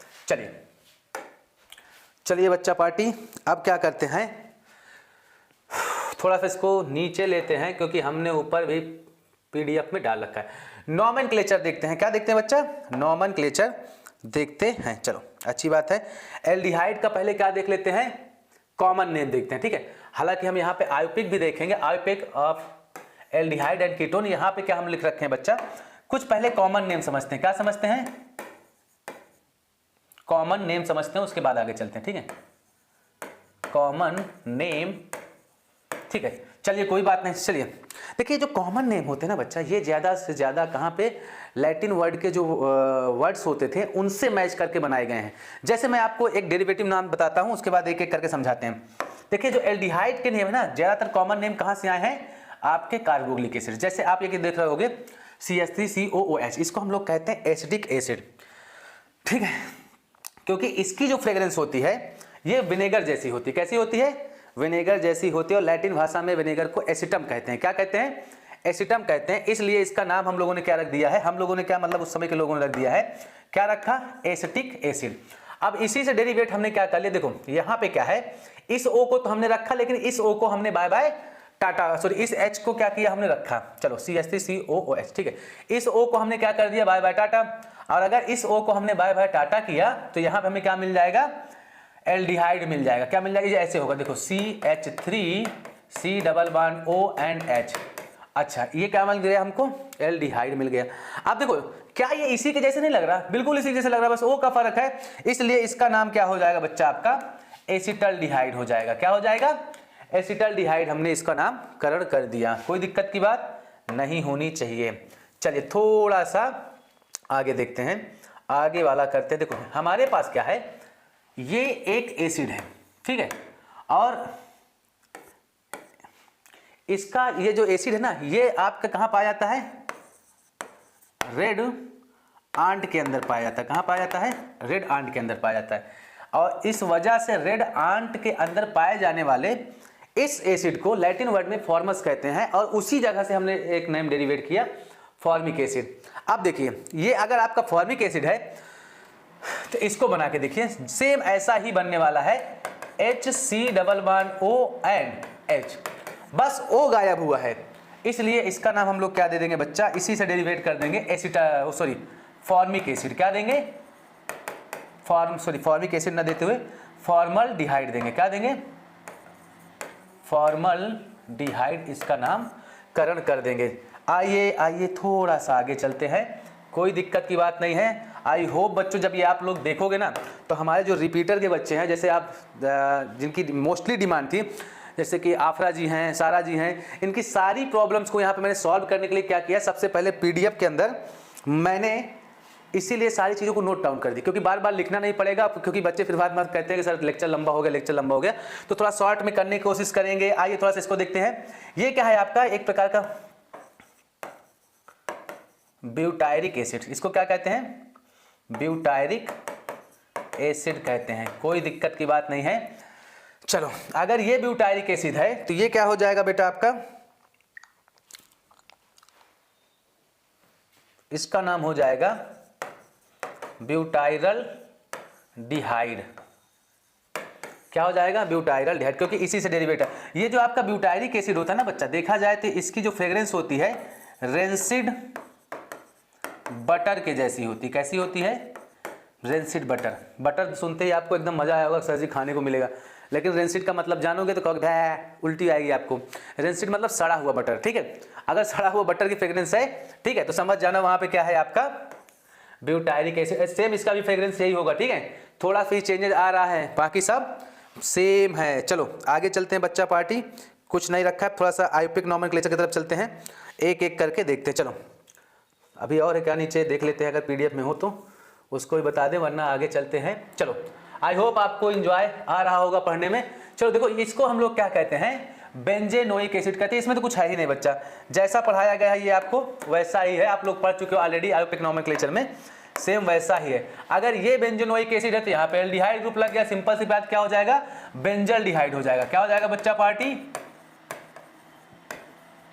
चलिए बच्चा पार्टी, अब क्या करते हैं, थोड़ा सा इसको नीचे लेते हैं क्योंकि हमने ऊपर भी पीडीएफ में डाल रखा है। नॉमेनक्लेचर देखते हैं, क्या देखते हैं बच्चा, नॉमेनक्लेचर देखते हैं। चलो अच्छी बात है। एल्डिहाइड का पहले क्या देख लेते हैं, कॉमन नेम देखते हैं, ठीक है। हालांकि हम यहाँ पे आयोपिक भी देखेंगे, आयोपिक ऑफ एल्डिहाइड एंड कीटोन। यहाँ पे क्या हम लिख रखे हैं बच्चा, कुछ पहले कॉमन नेम समझते हैं, क्या समझते हैं, कॉमन नेम समझते हैं, उसके बाद आगे चलते हैं, ठीक है। कॉमन नेम, ठीक है, चलिए कोई बात नहीं। चलिए देखिए जो कॉमन नेम होते हैं ना बच्चा, ये ज्यादा से ज्यादा कहाँ पे, लैटिन वर्ड के जो वर्ड्स होते थे उनसे मैच करके बनाए गए हैं। जैसे मैं आपको एक डेरिवेटिव नाम बताता हूं, उसके बाद एक एक करके समझाते हैं। देखिए जो एल्डिहाइड के नेम है ना, ज्यादातर कॉमन नेम कहाँ से आए हैं, आपके कार्बोक्सिलिक एसिड। जैसे आप ये देख रहे होगे CH3COOH, इसको हम लोग कहते हैं एसिडिक एसिड, ठीक है, क्योंकि इसकी जो फ्रेग्रेंस होती है ये विनेगर जैसी होती है। कैसी होती है, विनेगर जैसी होती है। और लैटिन भाषा में विनेगर को एसिटम कहते हैं, क्या कहते हैं, एसिटम कहते हैं। इसलिए इसका नाम हम लोगों ने क्या रख दिया है, हम लोगों ने क्या मतलब उस समय के लोगों ने रख दिया है, क्या रखा, एसिटिक एसिड। अब इसी से डेरिवेट हमने क्या कर लिया, देखो यहाँ पे क्या है, इस O को तो हमने रखा, लेकिन इस O को हमने बाय बाय टाटा, सॉरी इस H को क्या किया हमने रखा, चलो CH3COOH, ठीक है। इस O को हमने क्या कर दिया, बाय बाय टाटा। और अगर इस O को हमने बाय बाय टाटा किया तो यहाँ पे हमें क्या मिल जाएगा, एल्डिहाइड मिल जाएगा। क्या मिल जाएगा, ये ऐसे होगा, देखो CH3COOH। अच्छा ये क्या मिल गया हमको, एल्डिहाइड मिल गया। अब देखो क्या ये इसी के जैसे नहीं लग रहा, बिल्कुल इसी जैसे लग रहा, बस O का फर्क है, इसलिए इसका नाम क्या हो जाएगा बच्चा, आपका एसिटल्डिहाइड हो जाएगा। क्या हो जाएगा, एसिटल्डिहाइड, हमने इसका नामकरण कर दिया। कोई दिक्कत की बात नहीं होनी चाहिए। चलिए थोड़ा सा आगे देखते हैं, आगे वाला करते हैं। देखो हमारे पास क्या है, ये एक एसिड है, ठीक है, और इसका ये जो एसिड है ना, ये आपका कहां पाया जाता है, रेड आंट के अंदर पाया जाता है। कहां पाया जाता है, रेड आंट के अंदर पाया जाता है। और इस वजह से रेड आंट के अंदर पाए जाने वाले इस एसिड को लैटिन वर्ड में फॉर्मस कहते हैं, और उसी जगह से हमने एक नेम डेरिवेट किया, फॉर्मिक एसिड। अब देखिए ये अगर आपका फॉर्मिक एसिड है तो इसको बना के देखिए, सेम ऐसा ही बनने वाला है, HC++OH, बस O गायब हुआ है, इसलिए इसका नाम हम लोग क्या दे देंगे बच्चा, इसी से डेरिवेट कर देंगे फॉर्मिक एसिड। क्या देंगे, फॉर्मिक एसिड ना देते हुए फॉर्मल्डिहाइड देंगे। क्या देंगे, फॉर्मल्डिहाइड, इसका नामकरण कर देंगे। आइए थोड़ा सा आगे चलते हैं, कोई दिक्कत की बात नहीं है। आई होप बच्चों जब ये आप लोग देखोगे ना, तो हमारे जो रिपीटर के बच्चे हैं, जैसे आप जिनकी मोस्टली डिमांड थी, जैसे कि आफरा जी हैं, सारा जी हैं, इनकी सारी प्रॉब्लम्स को यहाँ पे मैंने सॉल्व करने के लिए क्या किया, सबसे पहले पीडीएफ के अंदर मैंने इसीलिए सारी चीज़ों को नोट डाउन कर दी, क्योंकि बार बार लिखना नहीं पड़ेगा, क्योंकि बच्चे फिर बाद में कहते हैं कि सर लेक्चर लंबा हो गया, तो थोड़ा शॉर्ट में करने की कोशिश करेंगे। आइए थोड़ा सा इसको देखते हैं। ये क्या है आपका, एक प्रकार का ब्यूटायरिक एसिड, इसको क्या कहते हैं, ब्यूटायरिक एसिड कहते हैं, कोई दिक्कत की बात नहीं है। चलो, अगर ये ब्यूटायरिक एसिड है तो ये क्या हो जाएगा बेटा आपका, इसका नाम हो जाएगा ब्यूटाइरल डिहाइड। क्या हो जाएगा, ब्यूटाइरल डिहाइड, क्योंकि इसी से डेरिवेट है। ये जो आपका ब्यूटायरिक एसिड होता है ना बच्चा, देखा जाए तो इसकी जो फ्रेग्रेंस होती है रेंसिड बटर के जैसी होती। कैसी होती है, रेंसिड बटर। बटर सुनते ही आपको एकदम मजा आया होगा, सर जी खाने को मिलेगा, लेकिन रेंसिड का मतलब जानोगे तो कहोगे भै उल्टी आएगी आपको। रेंसिड मतलब सड़ा हुआ बटर, ठीक है। अगर सड़ा हुआ बटर की फ्रेग्रेंस है, ठीक है, तो समझ जाना वहां पे क्या है आपका ब्यूटायरिक एसिड। सेम इसका भी फ्रेग्रेंस यही होगा, ठीक है। थोड़ा सी चेंजेस आ रहा है, बाकी सब सेम है। चलो आगे चलते हैं बच्चा पार्टी, कुछ नहीं रखा है, थोड़ा सा आयोपिक नॉमेनक्लेचर की तरफ चलते हैं, एक एक करके देखते हैं। चलो अभी और है क्या नीचे देख लेते हैं, अगर पीडीएफ में हो तो उसको भी बता दें, वरना आगे चलते हैं। चलो आई होप आपको एंजॉय आ रहा होगा पढ़ने में। चलो देखो, इसको हम लोग क्या कहते हैं, बेंजेनोइक एसिड कहते हैं। इसमें तो कुछ है ही नहीं बच्चा, जैसा पढ़ाया गया है ये आपको वैसा ही है, आप लोग पढ़ चुके हो ऑलरेडी आयोपिक नॉमेनक्लेचर में, सेम वैसा ही है। अगर ये बेंजेनोइक एसिड है तो यहाँ पे एल्डिहाइड ग्रुप लग गया, सिंपल सी बात, क्या हो जाएगा, बेंजल डिहाइड हो जाएगा। क्या हो जाएगा बच्चा पार्टी,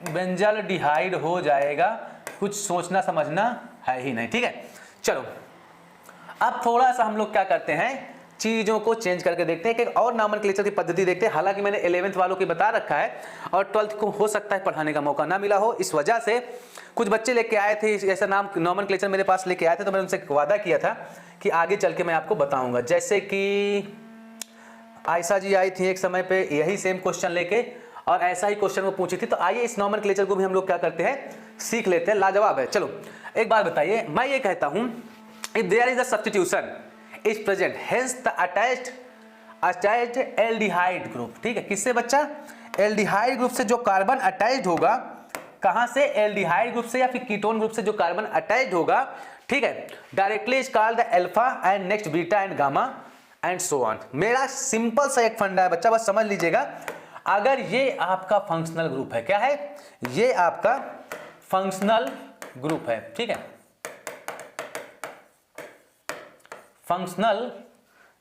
बेंजल डिहाइड हो जाएगा। कुछ सोचना समझना है ही नहीं, ठीक है। चलो अब थोड़ा सा हम लोग क्या करते हैं, चीजों को चेंज करके देखते हैं, एक और नॉमेनक्लेचर की पद्धति देखते हैं। हालांकि मैंने 11th वालों की बता रखा है और 12th को हो सकता है पढ़ाने का मौका ना मिला हो, इस वजह से कुछ बच्चे लेके आए थे ऐसा नाम नॉमेनक्लेचर मेरे पास लेके आए थे, तो मैंने उनसे वादा किया था कि आगे चल के मैं आपको बताऊंगा। जैसे कि आयशा जी आई थी एक समय पे यही सेम क्वेश्चन लेके, और ऐसा ही क्वेश्चन वो पूछी थी। तो आइए इस नॉमेनक्लेचर को भी हम लोग क्या करते हैं, सीख लेते हैं, लाजवाब है। चलो एक बात बताइए, मैं ये कहता हूं if there is a substitution is present hence the attached aldehyde group, ठीक है। किससे बच्चा, एल्डिहाइड ग्रुप से जो कार्बन अटैच्ड होगा, कहां से, एल्डिहाइड ग्रुप से या फिर कीटोन ग्रुप से जो कार्बन अटैच्ड होगा, ठीक है, directly is called the alpha and next beta and gamma and so on. मेरा सिंपल सा एक फंडा है बच्चा, बस समझ लीजिएगा। अगर ये आपका फंक्शनल ग्रुप है, क्या है, ये आपका फंक्शनल ग्रुप है, ठीक है, फंक्शनल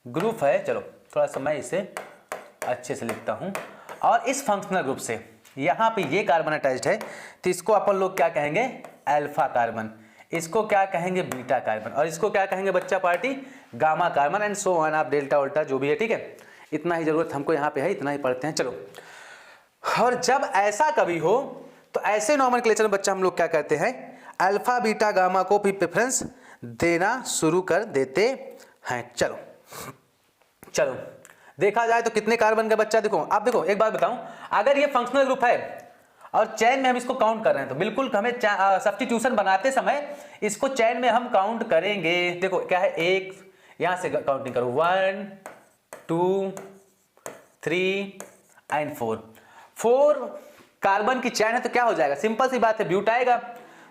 ग्रुप है। चलो थोड़ा सा मैं इसे अच्छे से लिखता हूं, और इस फंक्शनल ग्रुप से यहां पे ये कार्बन अटैच्ड है, तो इसको अपन लोग क्या कहेंगे, अल्फा कार्बन, इसको क्या कहेंगे, बीटा कार्बन, और इसको क्या कहेंगे बच्चा party, gamma carbon and so on, आप डेल्टा उल्टा जो भी है, ठीक है। इतना ही जरूरत हमको यहाँ पे है, इतना ही पढ़ते हैं। चलो, और जब ऐसा कभी हो तो ऐसे नॉमेनक्लेचर में बच्चा हम लोग क्या करते हैं, अल्फा बीटा गामा को भी प्रेफरेंस देना शुरू कर देते हैं। चलो चलो देखा जाए तो कितने कार्बन का बच्चा, देखो आप देखो एक बात बताऊं, अगर ये फंक्शनल ग्रुप है और चैन में हम इसको काउंट कर रहे हैं, तो बिल्कुल हमें सब्स्टिट्यूशन बनाते समय इसको चैन में हम काउंट करेंगे। देखो क्या है, एक यहां से काउंटिंग करो, 1 2 3 एंड 4 कार्बन की चैन है, तो क्या हो जाएगा, सिंपल सी बात है, ब्यूट आएगा।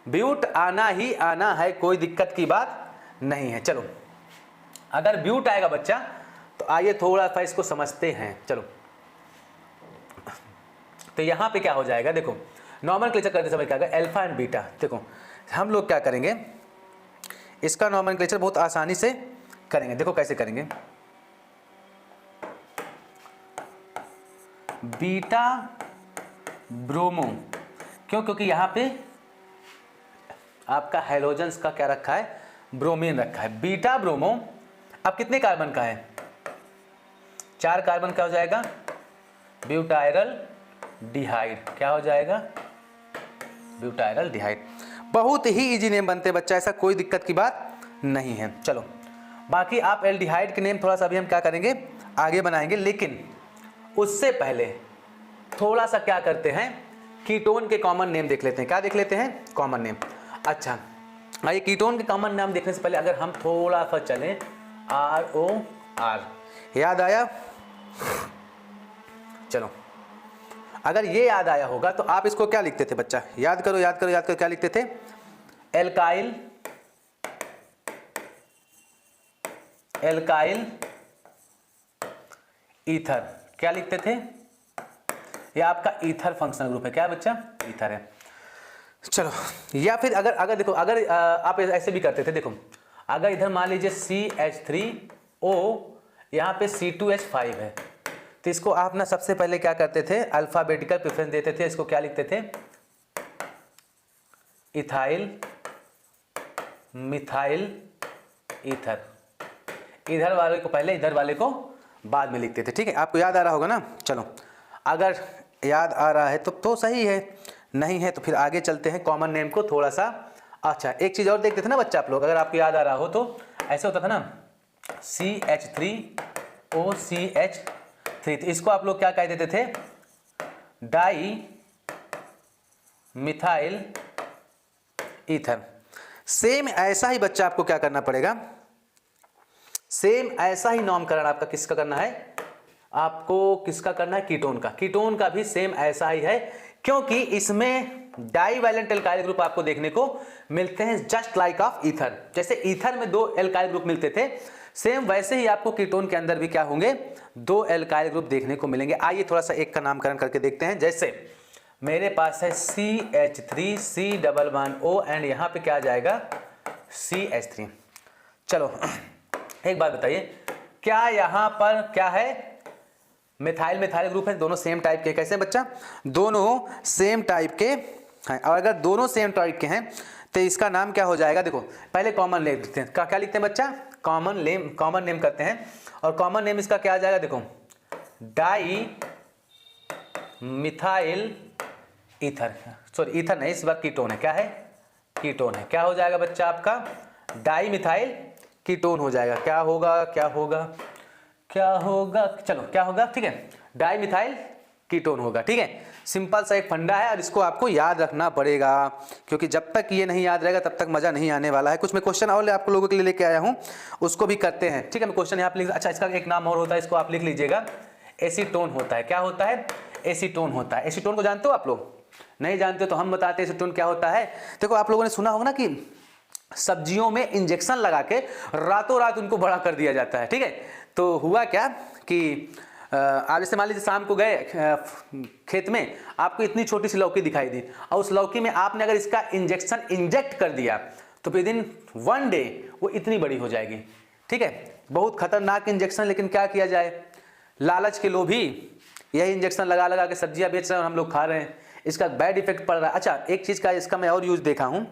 ब्यूट आना ही आना है, कोई दिक्कत की बात नहीं है। चलो अगर ब्यूट आएगा बच्चा तो आइए थोड़ा सा इसको समझते हैं। चलो तो यहां पे क्या हो जाएगा, देखो नॉमेनक्लेचर करते समय क्या होगा, अल्फा एंड बीटा। देखो हम लोग क्या करेंगे, इसका नॉमेनक्लेचर बहुत आसानी से करेंगे। देखो कैसे करेंगे, बीटा ब्रोमो, क्यों, क्योंकि यहां पे आपका हैलोजेंस का क्या रखा है, ब्रोमीन रखा है। बीटा ब्रोमो अब कितने कार्बन का है, 4 कार्बन का हो जाएगा, ब्यूटाइरल डिहाइड, क्या हो जाएगा, ब्यूटाइरल डिहाइड। बहुत ही इजी नेम बनते हैं बच्चा, ऐसा कोई दिक्कत की बात नहीं है। चलो बाकी आप एल्डिहाइड के नेम थोड़ा सा अभी हम क्या करेंगे, आगे बनाएंगे, लेकिन उससे पहले थोड़ा सा क्या करते हैं, कीटोन के कॉमन नेम देख लेते हैं। क्या देख लेते हैं, कॉमन नेम। अच्छा आइए कीटोन के कॉमन नाम देखने से पहले अगर हम थोड़ा सा चलें, ROR, याद आया, चलो अगर ये याद आया होगा तो आप इसको क्या लिखते थे बच्चा, याद करो याद करो याद करो, क्या लिखते थे, एल्काइल, एल्काइल ईथर, क्या लिखते थे, ये आपका ईथर फंक्शनल ग्रुप है, क्या बच्चा, ईथर है। चलो या फिर अगर देखो, अगर आप ऐसे भी करते थे, देखो अगर इधर मान लीजिए CH3O, यहाँ पे C2H5 है, तो इसको आप ना सबसे पहले क्या करते थे, अल्फाबेटिकल प्रेफरेंस देते थे। इसको क्या लिखते थे, इथाइल मिथाइल ईथर। इधर वाले को पहले, इधर वाले को बाद में लिखते थे। ठीक है, आपको याद आ रहा होगा ना। चलो, अगर याद आ रहा है तो सही है, नहीं है तो फिर आगे चलते हैं। कॉमन नेम को थोड़ा सा, अच्छा एक चीज़ और देखते थे ना बच्चा आप लोग, अगर आपको याद आ रहा हो तो ऐसे होता था ना, CH3OCH3, तो इसको आप लोग क्या कह देते थे, डाई मिथाइल ईथर। सेम ऐसा ही बच्चा आपको क्या करना पड़ेगा, सेम ऐसा ही नामकरण आपका किसका करना है, आपको किसका करना है, कीटोन का। कीटोन का भी सेम ऐसा ही है, क्योंकि इसमें डाईवैलेंट एल्काइल ग्रुप आपको देखने को मिलते हैं, जस्ट लाइक ऑफ ईथर। जैसे ईथर में 2 एल्काइल ग्रुप मिलते थे, सेम वैसे ही आपको कीटोन के अंदर भी क्या होंगे, 2 एल्काइल ग्रुप देखने को मिलेंगे। आइए थोड़ा सा एक का नामकरण करके देखते हैं। जैसे मेरे पास है CH3 C11O एंड यहाँ पे क्या आ जाएगा, CH3। चलो एक बात बताइए, क्या यहाँ पर क्या है, मिथाइल मिथाइल ग्रुप है, दोनों सेम टाइप के। कैसे बच्चा, दोनों सेम टाइप के हैं, और अगर दोनों सेम टाइप के हैं तो इसका नाम क्या हो जाएगा, देखो पहले कॉमन नेम लिखते हैं। क्या लिखते हैं बच्चा, कॉमन नेम करते हैं, और कॉमन नेम इसका क्या आ जाएगा, देखो di methyl ether, sorry ether नहीं, इस बार कीटोन है। क्या है, कीटोन है। क्या हो जाएगा बच्चा आपका, डाई मिथाइल कीटोन हो जाएगा। क्या होगा, क्या होगा, क्या होगा, चलो क्या होगा, ठीक है, डाई मिथाइल कीटोन होगा। ठीक है, सिंपल सा एक फंडा है और इसको आपको याद रखना पड़ेगा, क्योंकि जब तक ये नहीं याद रहेगा तब तक मजा नहीं आने वाला है। कुछ मैं क्वेश्चन और आप लोगों के लिए लेके आया हूँ, उसको भी करते हैं। ठीक है, मैं क्वेश्चन यहाँ पे लिख, अच्छा इसका एक नाम और होता है, इसको आप लिख लीजिएगा, एसीटोन होता है। क्या होता है, एसीटोन होता है। एसीटोन को जानते हो आप लोग, नहीं जानते तो हम बताते हैं एसीटोन क्या होता है। देखो आप लोगों ने सुना होगा ना कि सब्जियों में इंजेक्शन लगा के रातों रात उनको बड़ा कर दिया जाता है। ठीक है, तो हुआ क्या कि आप जैसे मान लीजिए शाम को गए खेत में, आपको इतनी छोटी सी लौकी दिखाई दी, और उस लौकी में आपने अगर इसका इंजेक्शन इंजेक्ट कर दिया तो विद इन 1 डे वो इतनी बड़ी हो जाएगी। ठीक है, बहुत खतरनाक इंजेक्शन, लेकिन क्या किया जाए, लालच के लोभी यही इंजेक्शन लगा लगा के सब्जियां बेच रहे हैं और हम लोग खा रहे हैं, इसका बैड इफेक्ट पड़ रहा है। अच्छा एक चीज़ का इसका मैं और यूज़ देखा हूँ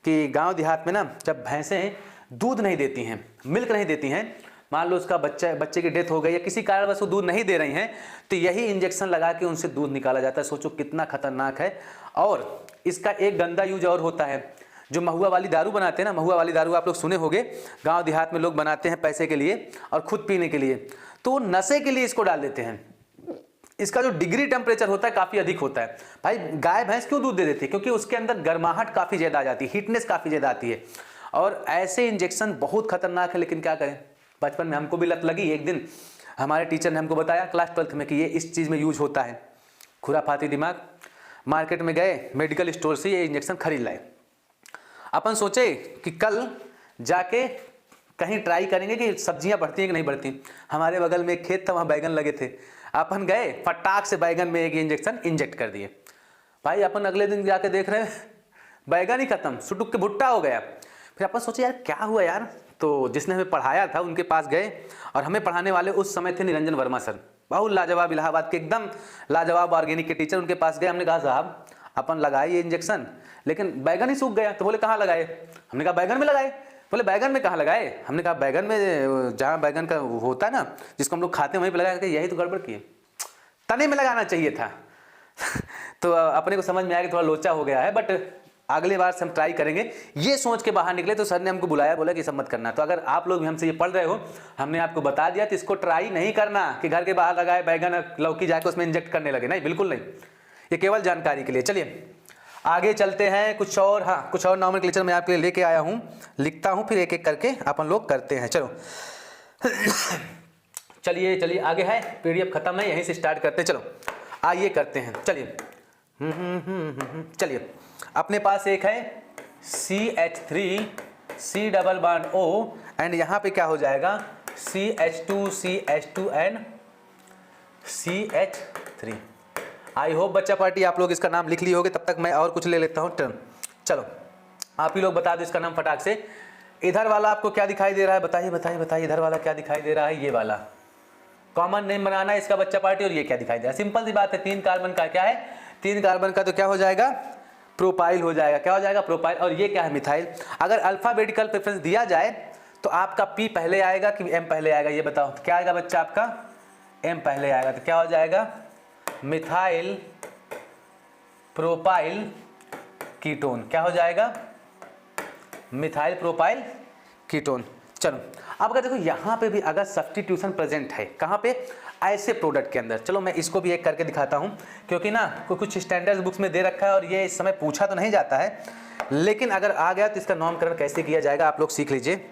कि गांव देहात में ना, जब भैंसें दूध नहीं देती हैं, मिल्क नहीं देती हैं, मान लो उसका बच्चे की डेथ हो गई या किसी कारणवश वो दूध नहीं दे रही हैं, तो यही इंजेक्शन लगा के उनसे दूध निकाला जाता है। सोचो कितना खतरनाक है। और इसका एक गंदा यूज और होता है, जो महुआ वाली दारू बनाते हैं ना, महुआ वाली दारू आप लोग सुने होंगे, गांव देहात में लोग बनाते हैं पैसे के लिए और खुद पीने के लिए, तो नशे के लिए इसको डाल देते हैं। इसका जो डिग्री टेम्परेचर होता है काफ़ी अधिक होता है। भाई गाय भैंस क्यों दूध दे देती है, क्योंकि उसके अंदर गर्माहट काफ़ी ज़्यादा आ जाती है, हीटनेस काफ़ी ज़्यादा आती है, और ऐसे इंजेक्शन बहुत खतरनाक है। लेकिन क्या करें, बचपन में हमको भी लत लगी। एक दिन हमारे टीचर ने हमको बताया क्लास 12th में कि ये इस चीज़ में यूज होता है। खुराफाती दिमाग, मार्केट में गए, मेडिकल स्टोर से ये इंजेक्शन खरीद लाए। अपन सोचे कि कल जाके कहीं ट्राई करेंगे कि सब्जियां बढ़ती हैं कि नहीं बढ़ती। हमारे बगल में एक खेत था, वहाँ बैगन लगे थे, अपन गए फटाक से बैगन में एक इंजेक्शन इंजेक्ट कर दिए। भाई अपन अगले दिन जाके देख रहे हैं बैगन ही खत्म, सुटुक के भुट्टा हो गया। फिर अपन सोचे यार क्या हुआ यार, तो जिसने हमें पढ़ाया था उनके पास गए, और हमें पढ़ाने वाले उस समय थे निरंजन वर्मा सर, बहुत लाजवाब, इलाहाबाद के एकदम लाजवाब ऑर्गेनिक के टीचर। उनके पास गए, हमने कहा साहब अपन लगाए ये इंजेक्शन, लेकिन बैगन ही सूख गया। तो बोले कहाँ लगाए, हमने कहा बैगन में लगाए। बोले बैगन में कहाँ लगाए, हमने कहा बैगन में जहाँ बैगन का होता है ना, जिसको हम लोग खाते हैं वहीं पे लगाया। यही तो गड़बड़ किए, तने में लगाना चाहिए था। तो अपने को समझ में आया कि थोड़ा लोचा हो गया है, बट अगली बार से हम ट्राई करेंगे। ये सोच के बाहर निकले तो सर ने हमको बुलाया, बोला कि सब मत करना। तो अगर आप लोग भी हमसे ये पढ़ रहे हो, हमने आपको बता दिया, तो इसको ट्राई नहीं करना कि घर के बाहर लगाए बैगन लौकी जाके उसमें इंजेक्ट करने लगे, नहीं बिल्कुल नहीं, ये केवल जानकारी के लिए। चलिए आगे चलते हैं, कुछ और, हाँ कुछ और नॉमेनक्लेचर मैं आपके लिए लेके आया हूँ, लिखता हूँ फिर एक एक करके अपन लोग करते हैं। चलो चलिए आगे है, पीडीएफ खत्म है, यहीं से स्टार्ट करते हैं। चलो आइए करते हैं, चलिए चलिए अपने पास एक है CH3 C double bond O and यहाँ पे क्या हो जाएगा CH2 and CH3। I hope बच्चा पार्टी आप लोग इसका नाम लिख लिए होगे, तब तक मैं और कुछ ले लेता हूँ टर्म। चलो आप ही लोग बता दो इसका नाम फटाक से। इधर वाला आपको क्या दिखाई दे रहा है, बताइए बताइए बताइए, इधर वाला क्या दिखाई दे रहा है, ये वाला कॉमन नेम बनाना है इसका बच्चा पार्टी, और ये क्या दिखाई दे रहा है, सिंपल सी बात है, 3 कार्बन का क्या है, 3 कार्बन का तो क्या हो जाएगा, प्रोपाइल हो जाएगा, क्या हो जाएगा, प्रोपाइल। और ये क्या है, मिथाइल। अगर अल्फाबेटिकल प्रेफरेंस दिया जाए तो आपका पी पहले आएगा कि एम पहले आएगा, ये बताओ, तो क्या आएगा बच्चा आपका, एम पहले आएगा, तो क्या हो जाएगा, मिथाइल प्रोपाइल कीटोन, क्या हो जाएगा, मिथाइल प्रोपाइल कीटोन। चलो अब अगर देखो यहाँ पे भी अगर सब्स्टिट्यूशन प्रेजेंट है, कहाँ पे, ऐसे प्रोडक्ट के अंदर, चलो मैं इसको भी एक करके दिखाता हूँ, क्योंकि ना कुछ स्टैंडर्ड बुक्स में दे रखा है और ये इस समय पूछा तो नहीं जाता है, लेकिन अगर आ गया तो इसका नामकरण कैसे किया जाएगा आप लोग सीख लीजिए।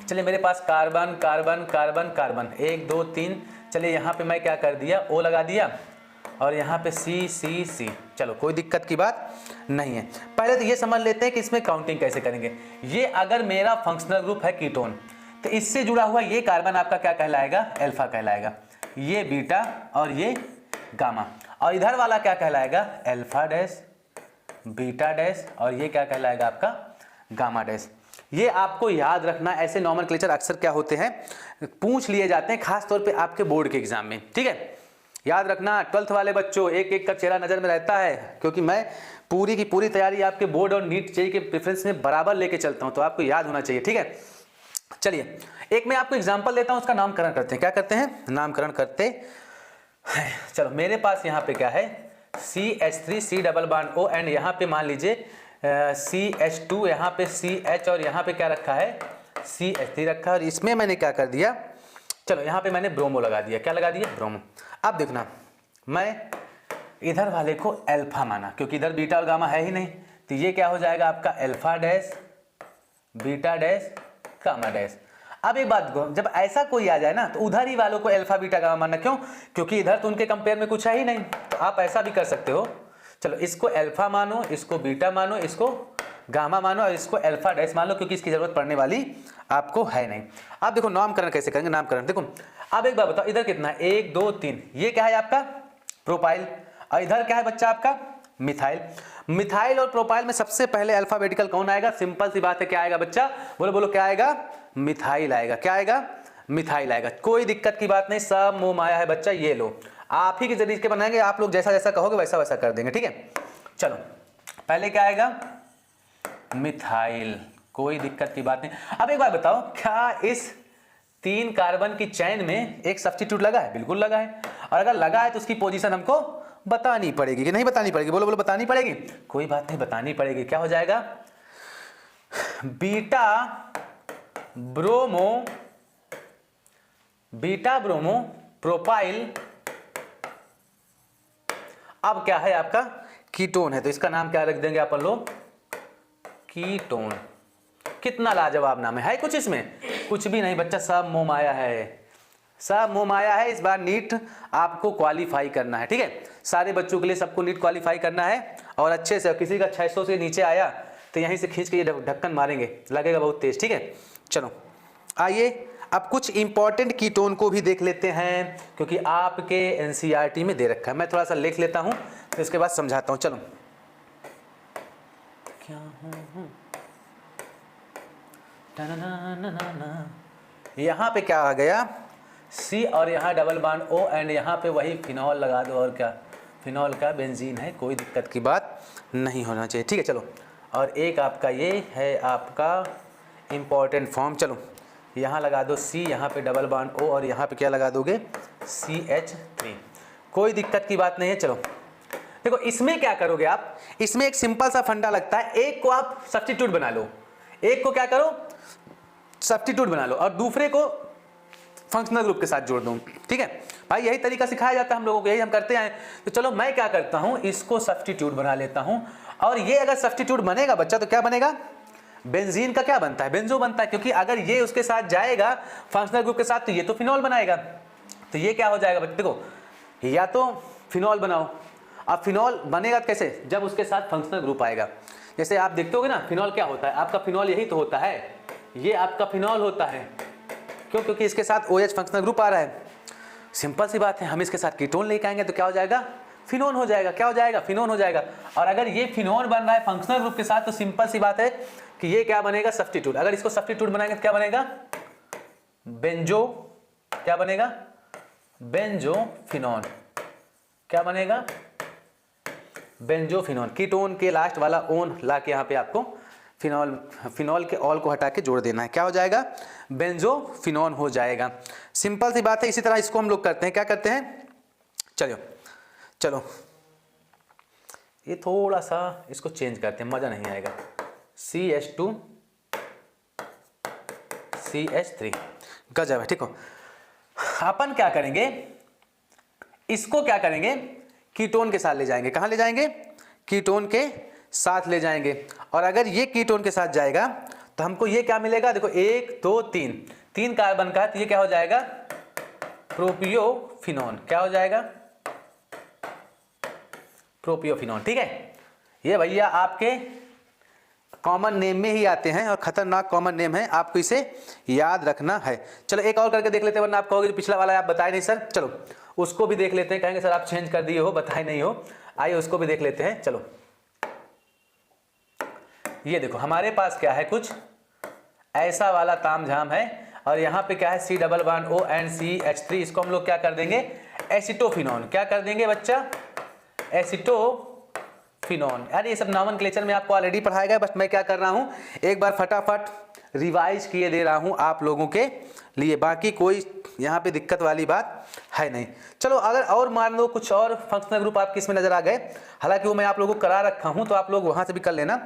चलिए मेरे पास कार्बन कार्बन कार्बन कार्बन 1 2 3, चलिए यहाँ पे मैं क्या कर दिया, ओ लगा दिया, और यहाँ पे सी सी सी, चलो कोई दिक्कत की बात नहीं है। पहले तो ये समझ लेते हैं कि इसमें काउंटिंग कैसे करेंगे। ये अगर मेरा फंक्शनल ग्रुप है कीटोन, तो इससे जुड़ा हुआ ये कार्बन आपका क्या कहलाएगा, अल्फा कहलाएगा, ये बीटा और ये गामा, और इधर वाला क्या कहलाएगा, अल्फा डैश, बीटा डैश, और ये क्या कहलाएगा आपका गामा डैश। ये आपको याद रखना, ऐसे नॉमेनक्लेचर अक्सर क्या होते हैं, पूछ लिए जाते हैं, खास तौर पे आपके बोर्ड के एग्जाम में, ठीक है। याद रखना 12th वाले बच्चों, एक एक का चेहरा नजर में रहता है, क्योंकि मैं पूरी की पूरी तैयारी आपके बोर्ड और नीट जेईई के प्रेफरेंस में बराबर लेके चलता हूं, तो आपको याद होना चाहिए, ठीक है। चलिए एक मैं आपको एग्जांपल देता हूं, उसका नामकरण करते हैं, क्या करते हैं, नामकरण करते हैं। चलो मेरे पास यहाँ पे क्या है, CH3 C double bond O, and यहाँ पे मान लीजिए CH2, यहाँ पे CH, और यहाँ पे क्या रखा है, CH3 रखा है, और इसमें मैंने क्या कर दिया, चलो यहाँ पे मैंने ब्रोमो लगा दिया, क्या लगा दिया, ब्रोमो। अब देखना, मैं इधर वाले को अल्फा माना, क्योंकि इधर बीटा और गामा है ही नहीं, तो ये क्या हो जाएगा आपका alpha dash, beta dash, gamma dash. अब एक बात को, जब ऐसा कोई आ जाए ना, तो उधर ही वालों को अल्फा बीटा गामा मानना, क्यों, क्योंकि इधर तो उनके कंपेयर में कुछ है ही नहीं, तो आप ऐसा भी कर सकते हो, चलो इसको अल्फा मानो, इसको बीटा मानो, इसको गामा मानो, और इसको अल्फा डैश मान लो, क्योंकि इसकी जरूरत पड़ने वाली आपको है नहीं। अब देखो नामकरण कैसे करेंगे, नामकरण देखो, अब एक बात बताओ, इधर कितना है, 1 2 3, ये क्या है आपका प्रोपाइल, और इधर क्या है बच्चा आपका मिथाइल। मिथाइल और प्रोपाइल में सबसे पहले अल्फाबेटिकल कौन आएगा, सिंपल सी बात है, क्या आएगा बच्चा, बोलो बोलो क्या आएगा, मिथाइल आएगा, क्या आएगा, मिथाइल आएगा, कोई दिक्कत की बात नहीं, सब मोह माया है बच्चा, ये लो आप ही के जरिए के बनाएंगे, आप लोग जैसा जैसा कहोगे वैसा वैसा कर देंगे, ठीक है। चलो पहले क्या आएगा, मिथाइल, कोई दिक्कत की बात नहीं। अब एक बात बताओ, क्या इस 3 कार्बन की चैन में एक सब्स्टिट्यूट लगा है, बिल्कुल लगा है, और अगर लगा है तो उसकी पोजीशन हमको बतानी पड़ेगी कि नहीं बतानी पड़ेगी, बोलो बोलो बतानी पड़ेगी, कोई बात नहीं बतानी पड़ेगी, क्या हो जाएगा, beta bromo, beta bromo propyl, अब क्या है आपका कीटोन है, तो इसका नाम क्या रख देंगे आप लोग, कीटोन। कितना लाजवाब नाम है कुछ इसमें, कुछ भी नहीं बच्चा, सब मोह माया है, सब मोह माया है। इस बार नीट आपको क्वालिफाई करना है, ठीक है, सारे बच्चों के लिए सबको नीट क्वालिफाई करना है, और अच्छे से, किसी का 600 से नीचे आया तो यहीं से खींच के ये ढक्कन मारेंगे, लगेगा बहुत तेज, ठीक है। चलो आइए अब कुछ इंपॉर्टेंट कीटोन को भी देख लेते हैं, क्योंकि आपके एनसीईआरटी में दे रखा है, मैं थोड़ा सा लिख लेता हूं तो इसके बाद समझाता हूं। चलो क्या यहाँ पे क्या आ गया, सी, और यहाँ डबल बॉन्ड O, एंड यहाँ पे वही फिनॉल लगा दो, और क्या, फिनॉल का बेंजीन है, कोई दिक्कत की बात नहीं होना चाहिए, ठीक है। चलो और एक आपका ये है आपका इम्पॉर्टेंट फॉर्म, चलो यहाँ लगा दो C, यहाँ पे डबल बॉन्ड O, और यहाँ पे क्या लगा दोगे, CH3, कोई दिक्कत की बात नहीं है। चलो देखो इसमें क्या करोगे आप, इसमें एक सिंपल सा फंडा लगता है, एक को आप सब्स्टिट्यूट बना लो, एक को क्या करो सब्स्टिट्यूट बना लो, और दूसरे को फंक्शनल ग्रुप के साथ जोड़ दूं, ठीक है भाई, यही तरीका सिखाया जाता है हम लोगों को, यही हम करते हैं। तो चलो मैं क्या करता हूं, इसको सब्स्टिट्यूट बना लेता हूं, और ये अगर सब्स्टिट्यूट बनेगा बच्चा तो क्या बनेगा, बेंजीन का क्या बनता है, बेंजो बनता है, क्योंकि अगर ये उसके साथ जाएगा फंक्शनल ग्रुप के साथ तो ये तो फिनॉल बनाएगा, तो ये क्या हो जाएगा बच्चे, देखो या तो फिनॉल बनाओ, अब फिनॉल बनेगा कैसे, जब उसके साथ फंक्शनल ग्रुप आएगा। जैसे आप देखते होगे ना, फिनॉल क्या होता है आपका, फिनॉल यही तो होता है, ये आपका फिनॉल होता है, क्यों, क्योंकि इसके साथ OH फंक्शनल ग्रुप आ रहा है, सिंपल सी बात है। हम इसके साथ कीटोन लेके आएंगे तो क्या हो जाएगा, फिनोन हो जाएगा। क्या हो जाएगा? फिनोन हो जाएगा। और अगर ये फिनोन बन रहा है फंक्शनल ग्रुप के साथ तो सिंपल सी बात है कि ये क्या बनेगा? सब्स्टिट्यूट। अगर इसको सब्स्टिट्यूट बनाएंगे तो क्या बनेगा? बेंजो, क्या बनेगा? बेंजोफिनोन। क्या बनेगा? बेंजोफिनोन। कीटोन के लास्ट वाला ओन ला के यहाँ पे आपको फिनॉल, फिनॉल के ऑल को हटा के जोड़ देना है। क्या हो जाएगा? बेंजोफिनोन हो जाएगा। सिंपल सी बात है। इसी तरह इसको हम लोग करते हैं, क्या करते हैं? चलो ये थोड़ा सा इसको चेंज करते हैं, मजा नहीं आएगा। CH2 CH3 गजब है। ठीक हो, अपन क्या करेंगे? इसको क्या करेंगे? कीटोन के साथ ले जाएंगे। कहां ले जाएंगे? कीटोन के साथ ले जाएंगे। और अगर ये कीटोन के साथ जाएगा तो हमको ये क्या मिलेगा? देखो 1 2 3 कार्बन का है तो ये क्या हो जाएगा? प्रोपियोफिनोन। क्या हो जाएगा? प्रोपियोफिनोन। ठीक है, ये भैया आपके कॉमन नेम में ही आते हैं और खतरनाक कॉमन नेम है, आपको इसे याद रखना है। चलो एक और करके देख लेते हैं, वरना आप कहोगे पिछला वाला आप बताए नहीं सर। चलो उसको भी देख लेते हैं, कहेंगे सर आप चेंज कर दिए हो, बताए नहीं हो। आइए उसको भी देख लेते हैं। चलो ये देखो हमारे पास क्या है, कुछ ऐसा वाला तामझाम है और यहाँ पे क्या है? C double bond O and CH3। इसको हम लोग क्या कर देंगे? एसिटोफिनोन। क्या कर देंगे बच्चा? एसिटोफिनोन। यार ये सब नॉमेनक्लेचर में आपको ऑलरेडी पढ़ाया गया, बस मैं क्या कर रहा हूँ एक बार फटाफट रिवाइज किए दे रहा हूँ आप लोगों के लिए। बाकी कोई यहाँ पे दिक्कत वाली बात है नहीं। चलो अगर और मान लो कुछ और फंक्शनल ग्रुप आपके इसमें नजर आ गए, हालांकि वो मैं आप लोगों को करा रखा हूँ तो आप लोग वहाँ से भी कर लेना।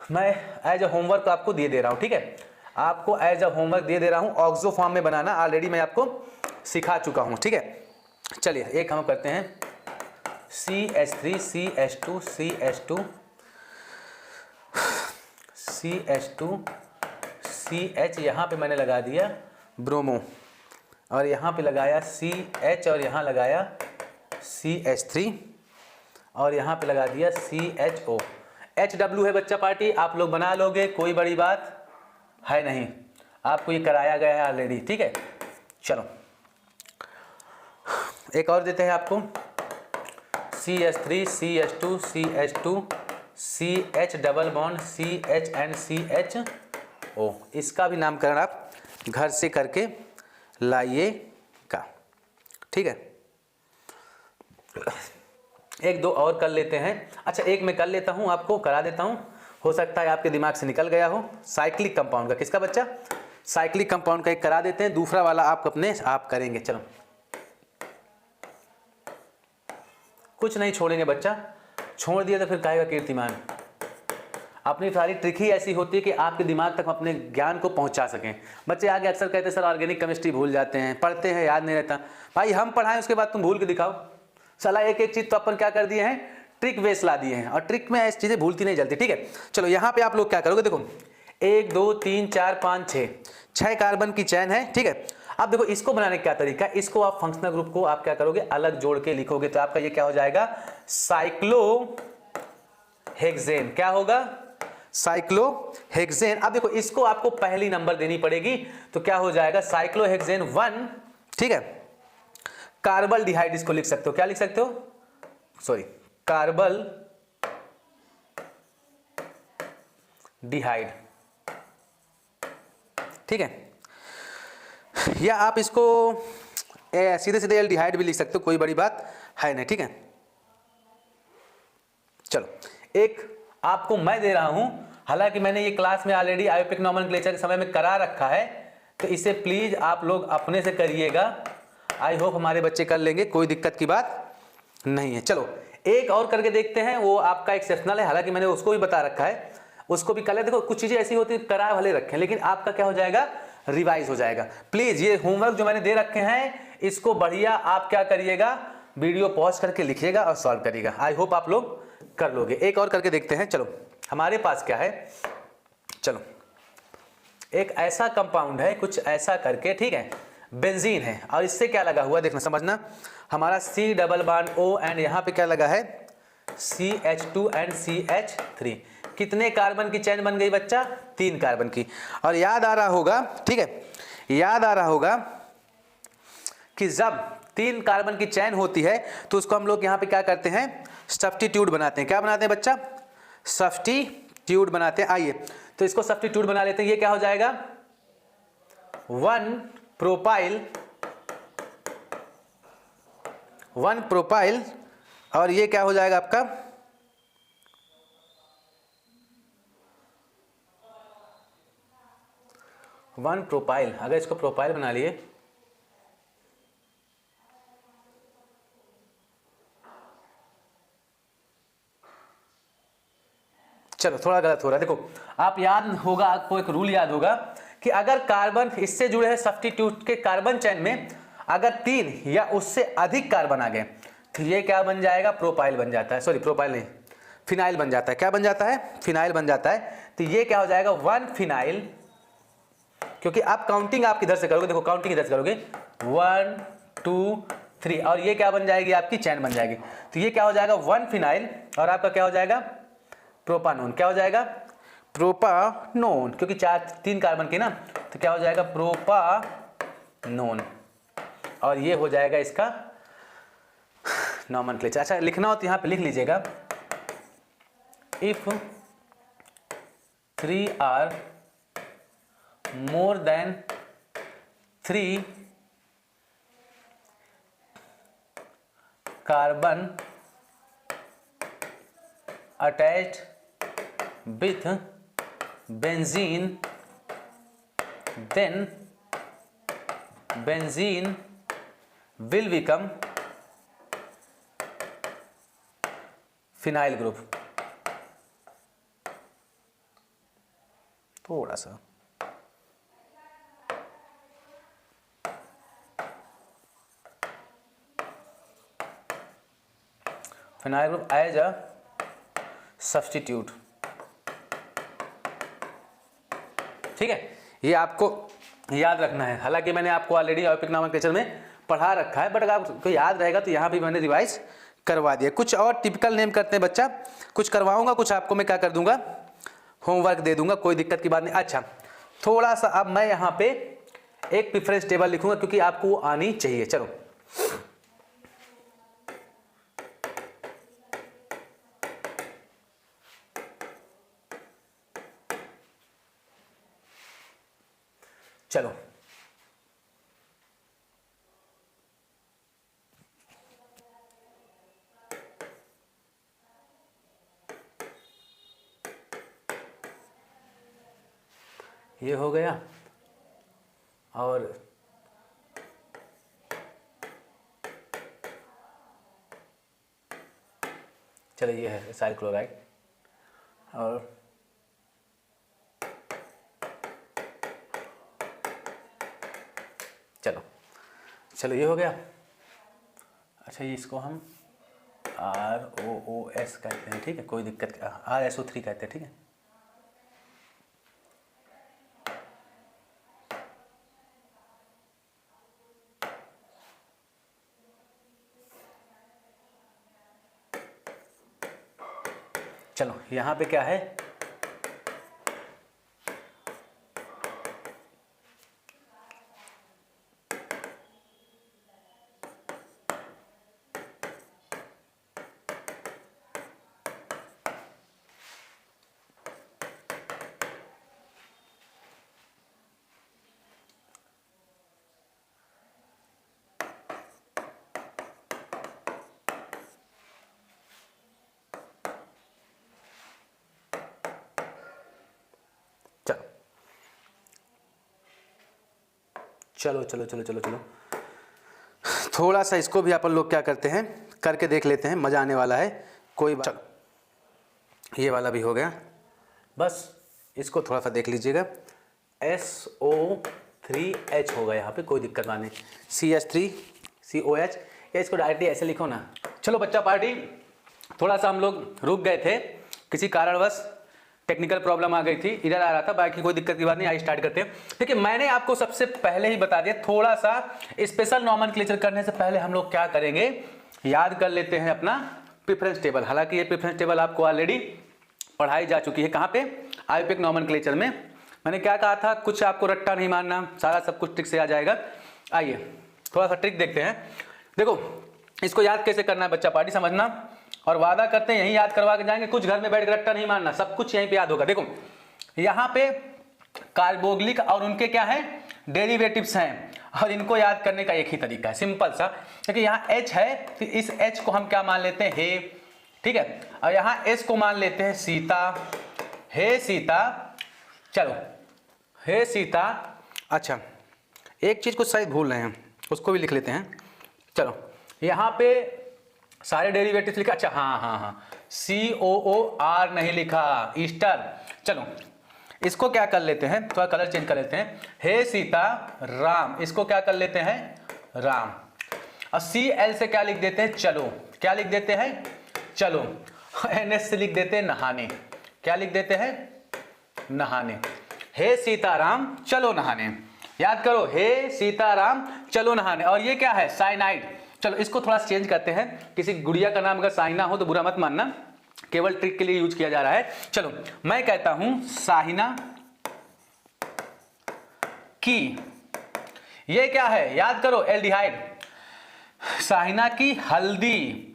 मैं एज अ होमवर्क आपको दे दे रहा हूँ। ठीक है, आपको एज अ होमवर्क दे रहा हूँ। ऑक्सो फॉर्म में बनाना ऑलरेडी मैं आपको सिखा चुका हूँ। ठीक है, चलिए एक हम करते हैं CH3 CH2 CH2 CH2 CH, यहाँ पे मैंने लगा दिया ब्रोमो और यहाँ पे लगाया CH और यहाँ लगाया CH3 और यहाँ पे लगा दिया CHO। HW है बच्चा पार्टी, आप लोग बना लोगे, कोई बड़ी बात है नहीं, आपको ये कराया गया है ऑलरेडी। ठीक है, चलो एक और देते हैं आपको CH3 CH2 CH2 CH double bond CH and CHO। इसका भी नामकरण आप घर से करके लाइएगा। ठीक है, एक दो और कर लेते हैं। अच्छा एक मैं कर लेता हूँ, आपको करा देता हूँ, हो सकता है आपके दिमाग से निकल गया हो। साइक्लिक कंपाउंड का, किसका बच्चा? साइक्लिक कंपाउंड का एक करा देते हैं, दूसरा वाला आप अपने आप करेंगे। चलो कुछ नहीं छोड़ेंगे बच्चा, छोड़ दिया तो फिर कहेगा कीर्तिमान। अपनी सारी ट्रिक ही ऐसी होती है कि आपके दिमाग तक अपने ज्ञान को पहुंचा सकें। बच्चे आगे अक्सर कहते हैं सर ऑर्गेनिक केमिस्ट्री भूल जाते हैं, पढ़ते हैं याद नहीं रहता। भाई हम पढ़ाएं उसके बाद तुम भूल के दिखाओ। साला एक एक चीज तो अपन क्या कर दिए हैं, ट्रिक बेस ला दिए हैं और ट्रिक में ऐसी चीजें भूलती नहीं जल्दी। ठीक है, चलो यहाँ पे आप लोग क्या करोगे? देखो 1 2 3 4 5 6 कार्बन की चैन है। ठीक है, अब देखो इसको बनाने का क्या तरीका है, इसको आप फंक्शनल ग्रुप को आप क्या करोगे? अलग जोड़ के लिखोगे तो आपका ये क्या हो जाएगा? साइक्लोहेक्सेन। क्या होगा? साइक्लोहेक्सेन। अब देखो इसको आपको पहली नंबर देनी पड़ेगी तो क्या हो जाएगा? साइक्लोहेक्सेन 1। ठीक है, कार्बल डिहाइड इसको लिख सकते हो। क्या लिख सकते हो? Sorry, carbaldehyde. ठीक है, या आप इसको सीधे सीधे एल्डिहाइड भी लिख सकते हो, कोई बड़ी बात है नहीं। ठीक है, चलो एक आपको मैं दे रहा हूं, हालांकि मैंने ये क्लास में ऑलरेडी आयोपिक नॉमेनक्लेचर के समय में करा रखा है, तो इसे प्लीज आप लोग अपने से करिएगा। आई होप हमारे बच्चे कर लेंगे, कोई दिक्कत की बात नहीं है। चलो एक और करके देखते हैं, वो आपका एक्सेप्शनल है, हालांकि मैंने उसको भी बता रखा है, उसको भी कर ले। देखो कुछ चीजें ऐसी होती है करा भले रखें, लेकिन आपका क्या हो जाएगा? रिवाइज हो जाएगा। प्लीज ये होमवर्क जो मैंने दे रखे हैं इसको बढ़िया आप क्या करिएगा? वीडियो पॉज करके लिखिएगा और सॉल्व करिएगा। आई होप आप लोग कर लोगे। एक और करके देखते हैं। चलो हमारे पास क्या है? चलो एक ऐसा कंपाउंड है कुछ ऐसा करके, ठीक है, बेंजीन है और इससे क्या लगा हुआ देखना समझना। हमारा C double bond O and यहाँ पे क्या लगा है? CH2 and CH3। कितने कार्बन की चेन बन गई बच्चा? 3 कार्बन की। और याद आ रहा होगा, ठीक है, याद आ रहा होगा कि जब 3 कार्बन की चैन होती है तो उसको हम लोग यहाँ पे क्या करते हैं, सब्स्टिट्यूट बनाते हैं। क्या बनाते हैं बच्चा, सब्स्टिट्यूट बनाते हैं। आइए तो इसको सब्स्टिट्यूट बना लेते हैं। ये क्या हो जाएगा, 1 प्रोपाइल और ये क्या हो जाएगा आपका 1 प्रोपाइल। अगर इसको प्रोपाइल बना लिए, चलो थोड़ा गलत हो रहा है। देखो आप याद होगा, आपको एक रूल याद होगा कि अगर कार्बन इससे जुड़े हैं सब्स्टिट्यूट के कार्बन चैन में अगर 3 या उससे अधिक कार्बन आ गए तो ये क्या बन जाएगा, प्रोपाइल बन जाता है। सॉरी प्रोपाइल नहीं, फिनाइल बन जाता है। क्या बन जाता है, फिनाइल बन जाता है। तो ये क्या हो जाएगा 1 फिनाइल, क्योंकि आप काउंटिंग आप किधर से करोगे, देखो काउंटिंग किधर से करोगे 1 2 3 और ये क्या बन जाएगी आपकी चैन बन जाएगी। तो ये क्या हो जाएगा 1 फिनाइल और आपका क्या हो जाएगा प्रोपानोन। क्या हो जाएगा प्रोपानोन, क्योंकि 3 कार्बन की ना, तो क्या हो जाएगा प्रोपानोन और ये हो जाएगा इसका नॉमेनक्लेचर। अच्छा लिखना हो तो यहाँ पे लिख लीजिएगा, if 3 are more than 3 carbon attached with benzene, then benzene will become phenyl group। थोड़ा सा phenyl group as a substitute. ठीक है, ये आपको याद रखना है। हालांकि मैंने आपको ऑलरेडी आयोपिक नोमेनक्लेचर में पढ़ा रखा है, बट अगर आपको याद रहेगा तो यहाँ भी मैंने रिवाइज करवा दिया। कुछ और टिपिकल नेम करते हैं बच्चा, कुछ करवाऊंगा, कुछ आपको मैं क्या कर दूंगा होमवर्क दे दूंगा, कोई दिक्कत की बात नहीं। अच्छा थोड़ा सा अब मैं यहाँ पे एक प्रेफरेंस टेबल लिखूंगा क्योंकि आपको वो आनी चाहिए। चलो चलो ये हो गया और चलो ये है एसाइल क्लोराइड और चलो ये हो गया। अच्छा ये इसको हम ROOS कहते हैं, ठीक है, कोई दिक्कत, RSO3 कहते हैं, ठीक है। चलो यहाँ पे क्या है, चलो चलो चलो चलो चलो थोड़ा सा इसको भी अपन लोग क्या करते हैं करके देख लेते हैं, मज़ा आने वाला है। कोई बात, चलो ये वाला भी हो गया, बस इसको थोड़ा सा देख लीजिएगा। SO3H होगा यहाँ पे, कोई दिक्कत नहीं। CH3COH या इसको डायरेक्टली ऐसे लिखो ना। चलो बच्चा पार्टी, थोड़ा सा हम लोग रुक गए थे, किसी कारणवश टेक्निकल प्रॉब्लम आ गई थी, इधर आ रहा था, बाकी कोई दिक्कत की बात नहीं। आई स्टार्ट करते हैं। देखिए मैंने आपको सबसे पहले ही बता दिया, थोड़ा सा स्पेशल नॉमेनक्लेचर करने से पहले हम लोग क्या करेंगे, याद कर लेते हैं अपना प्रेफरेंस टेबल। हालांकि ये प्रेफरेंस टेबल आपको ऑलरेडी पढ़ाई जा चुकी है। कहाँ पे, आईयूपीएसी नॉमेनक्लेचर में। मैंने क्या कहा था, कुछ आपको रट्टा नहीं मारना, सारा सब कुछ ट्रिक से आ जाएगा। आइए थोड़ा सा ट्रिक देखते हैं। देखो इसको याद कैसे करना है बच्चा पार्टी, समझना, और वादा करते हैं यहीं याद करवा के जाएंगे, कुछ घर में बैठ कर रट्टा नहीं मारना, सब कुछ यहीं पे याद होगा। देखो यहाँ पे कार्बोक्सिलिक और उनके क्या है, डेरिवेटिव्स हैं, और इनको याद करने का एक ही तरीका है, सिंपल सा, क्योंकि यहाँ H है तो इस H को हम क्या मान लेते हैं, हे, ठीक है, और यहाँ S को मान लेते हैं सीता, हे सीता, चलो हे सीता। अच्छा एक चीज को शायद भूल रहे हैं, उसको भी लिख लेते हैं। चलो यहाँ पे सारे डेरिवेटिव्स लिखा, अच्छा हाँ, COOR नहीं लिखा, ईस्टर। चलो इसको क्या कर लेते हैं, थोड़ा कलर चेंज कर लेते हैं, हे सीता राम, इसको क्या कर लेते हैं, राम, और CL से क्या लिख देते हैं, चलो, क्या लिख देते हैं, चलो, NS से लिख देते हैं नहाने, क्या लिख देते हैं, नहाने, हे सीताराम चलो नहाने, याद करो, हे सीताराम चलो नहाने। और ये क्या है, साइनाइड। चलो इसको थोड़ा चेंज करते हैं, किसी गुड़िया का नाम अगर साइना हो तो बुरा मत मानना, केवल ट्रिक के लिए यूज किया जा रहा है। चलो मैं कहता हूं साहिना की, ये क्या है, याद करो, एल्डिहाइड। साहिना की हल्दी,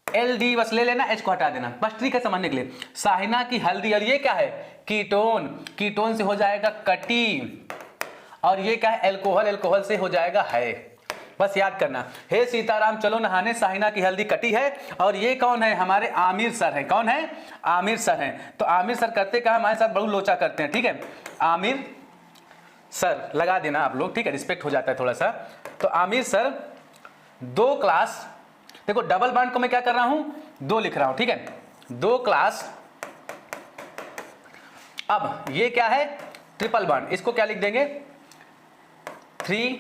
LD बस ले लेना, H को हटा देना, बस ट्रिक है समझने के लिए। साहिना की हल्दी, और ये क्या है, कीटोन, कीटोन से हो जाएगा कटी, और ये क्या है, एल्कोहल, एल्कोहल से हो जाएगा है, बस याद करना। हे सीताराम चलो नहाने, साहिना की हल्दी कटी है, और ये कौन है, हमारे आमिर सर हैं, कौन है, आमिर सर हैं। तो आमिर सर करते क्या, हमारे साथ बड़ू लोचा करते हैं, ठीक है, आमिर सर लगा देना आप लोग, ठीक है, रिस्पेक्ट हो जाता है थोड़ा सा। तो आमिर सर 2 क्लास, देखो डबल बॉन्ड को मैं क्या कर रहा हूं, 2 लिख रहा हूं, ठीक है, 2 क्लास। अब ये क्या है, ट्रिपल बॉन्ड, इसको क्या लिख देंगे, 3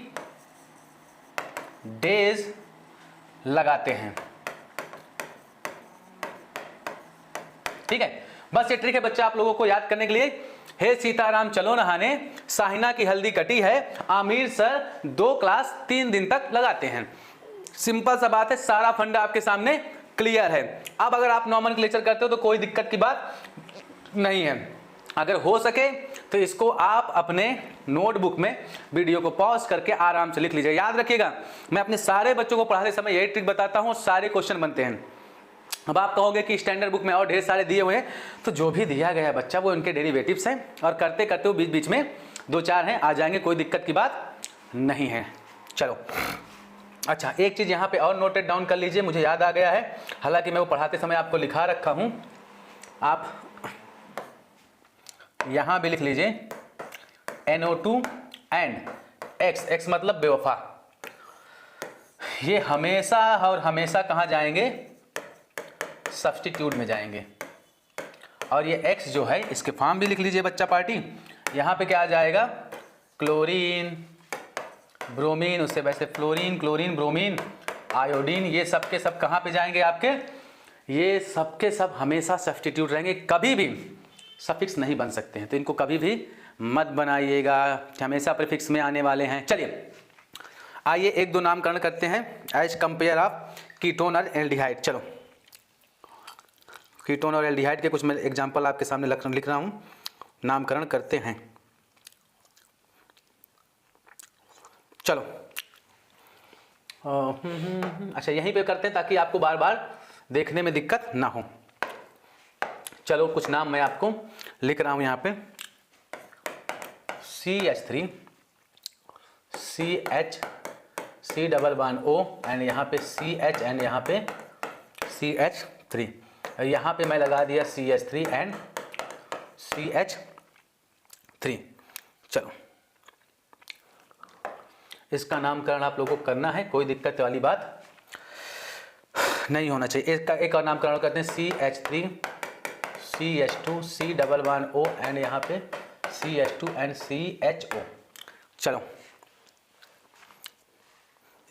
डेज लगाते हैं, ठीक है। बस ये ट्रिक है बच्चा आप लोगों को याद करने के लिए। हे सीताराम चलो नहाने, साहिना की हल्दी कटी है, आमिर सर 2 क्लास 3 दिन तक लगाते हैं। सिंपल सा बात है, सारा फंडा आपके सामने क्लियर है। अब अगर आप नॉमेनक्लेचर करते हो तो कोई दिक्कत की बात नहीं है, अगर हो सके तो इसको आप अपने नोटबुक में वीडियो को पॉज करके आराम से लिख लीजिए। याद रखिएगा मैं अपने सारे बच्चों को पढ़ाते समय यही ट्रिक बताता हूँ, सारे क्वेश्चन बनते हैं। अब आप कहोगे कि स्टैंडर्ड बुक में और ढेर सारे दिए हुए हैं, तो जो भी दिया गया है बच्चा वो उनके डेरिवेटिव्स हैं, और करते करते वो बीच बीच में 2-4 हैं, आ जाएंगे, कोई दिक्कत की बात नहीं है। चलो अच्छा एक चीज़ यहाँ पे और नोटेड डाउन कर लीजिए, मुझे याद आ गया है, हालांकि मैं वो पढ़ाते समय आपको लिखा रखा हूँ, आप यहाँ भी लिख लीजिए NO2 एंड X, X मतलब बेवफा, ये हमेशा और हमेशा कहाँ जाएंगे, सब्स्टिट्यूट में जाएंगे। और ये X जो है इसके फॉर्म भी लिख लीजिए बच्चा पार्टी, यहाँ पे क्या आ जाएगा, क्लोरीन, ब्रोमीन, उससे वैसे फ्लोरीन, क्लोरीन, ब्रोमीन, आयोडीन, ये सब के सब कहाँ पे जाएंगे आपके, ये सब के सब हमेशा सब्स्टिट्यूट रहेंगे, कभी भी सफिक्स नहीं बन सकते हैं, तो इनको कभी भी मत बनाइएगा, हमेशा प्रीफिक्स में आने वाले हैं। चलिए आइए 1-2 नामकरण करते हैं एज कंपेयर ऑफ कीटोन और एल्डिहाइड। चलो कीटोन और एल्डिहाइड के कुछ मैं एग्जांपल आपके सामने लिख रहा हूँ, नामकरण करते हैं। चलो अच्छा यहीं पे करते हैं ताकि आपको बार बार देखने में दिक्कत ना हो। चलो कुछ नाम मैं आपको लिख रहा हूं यहाँ पे, CH3, CH, C double bond O and यहाँ पे CH एंड यहाँ पे CH3, यहाँ पे मैं लगा दिया CH3 एंड CH3। चलो इसका नामकरण आप लोगों को करना है, कोई दिक्कत वाली बात नहीं होना चाहिए। इसका एक और नामकरण करते हैं CH3, CH2, C double bond O and यहाँ पे CH2 एंड CHO। चलो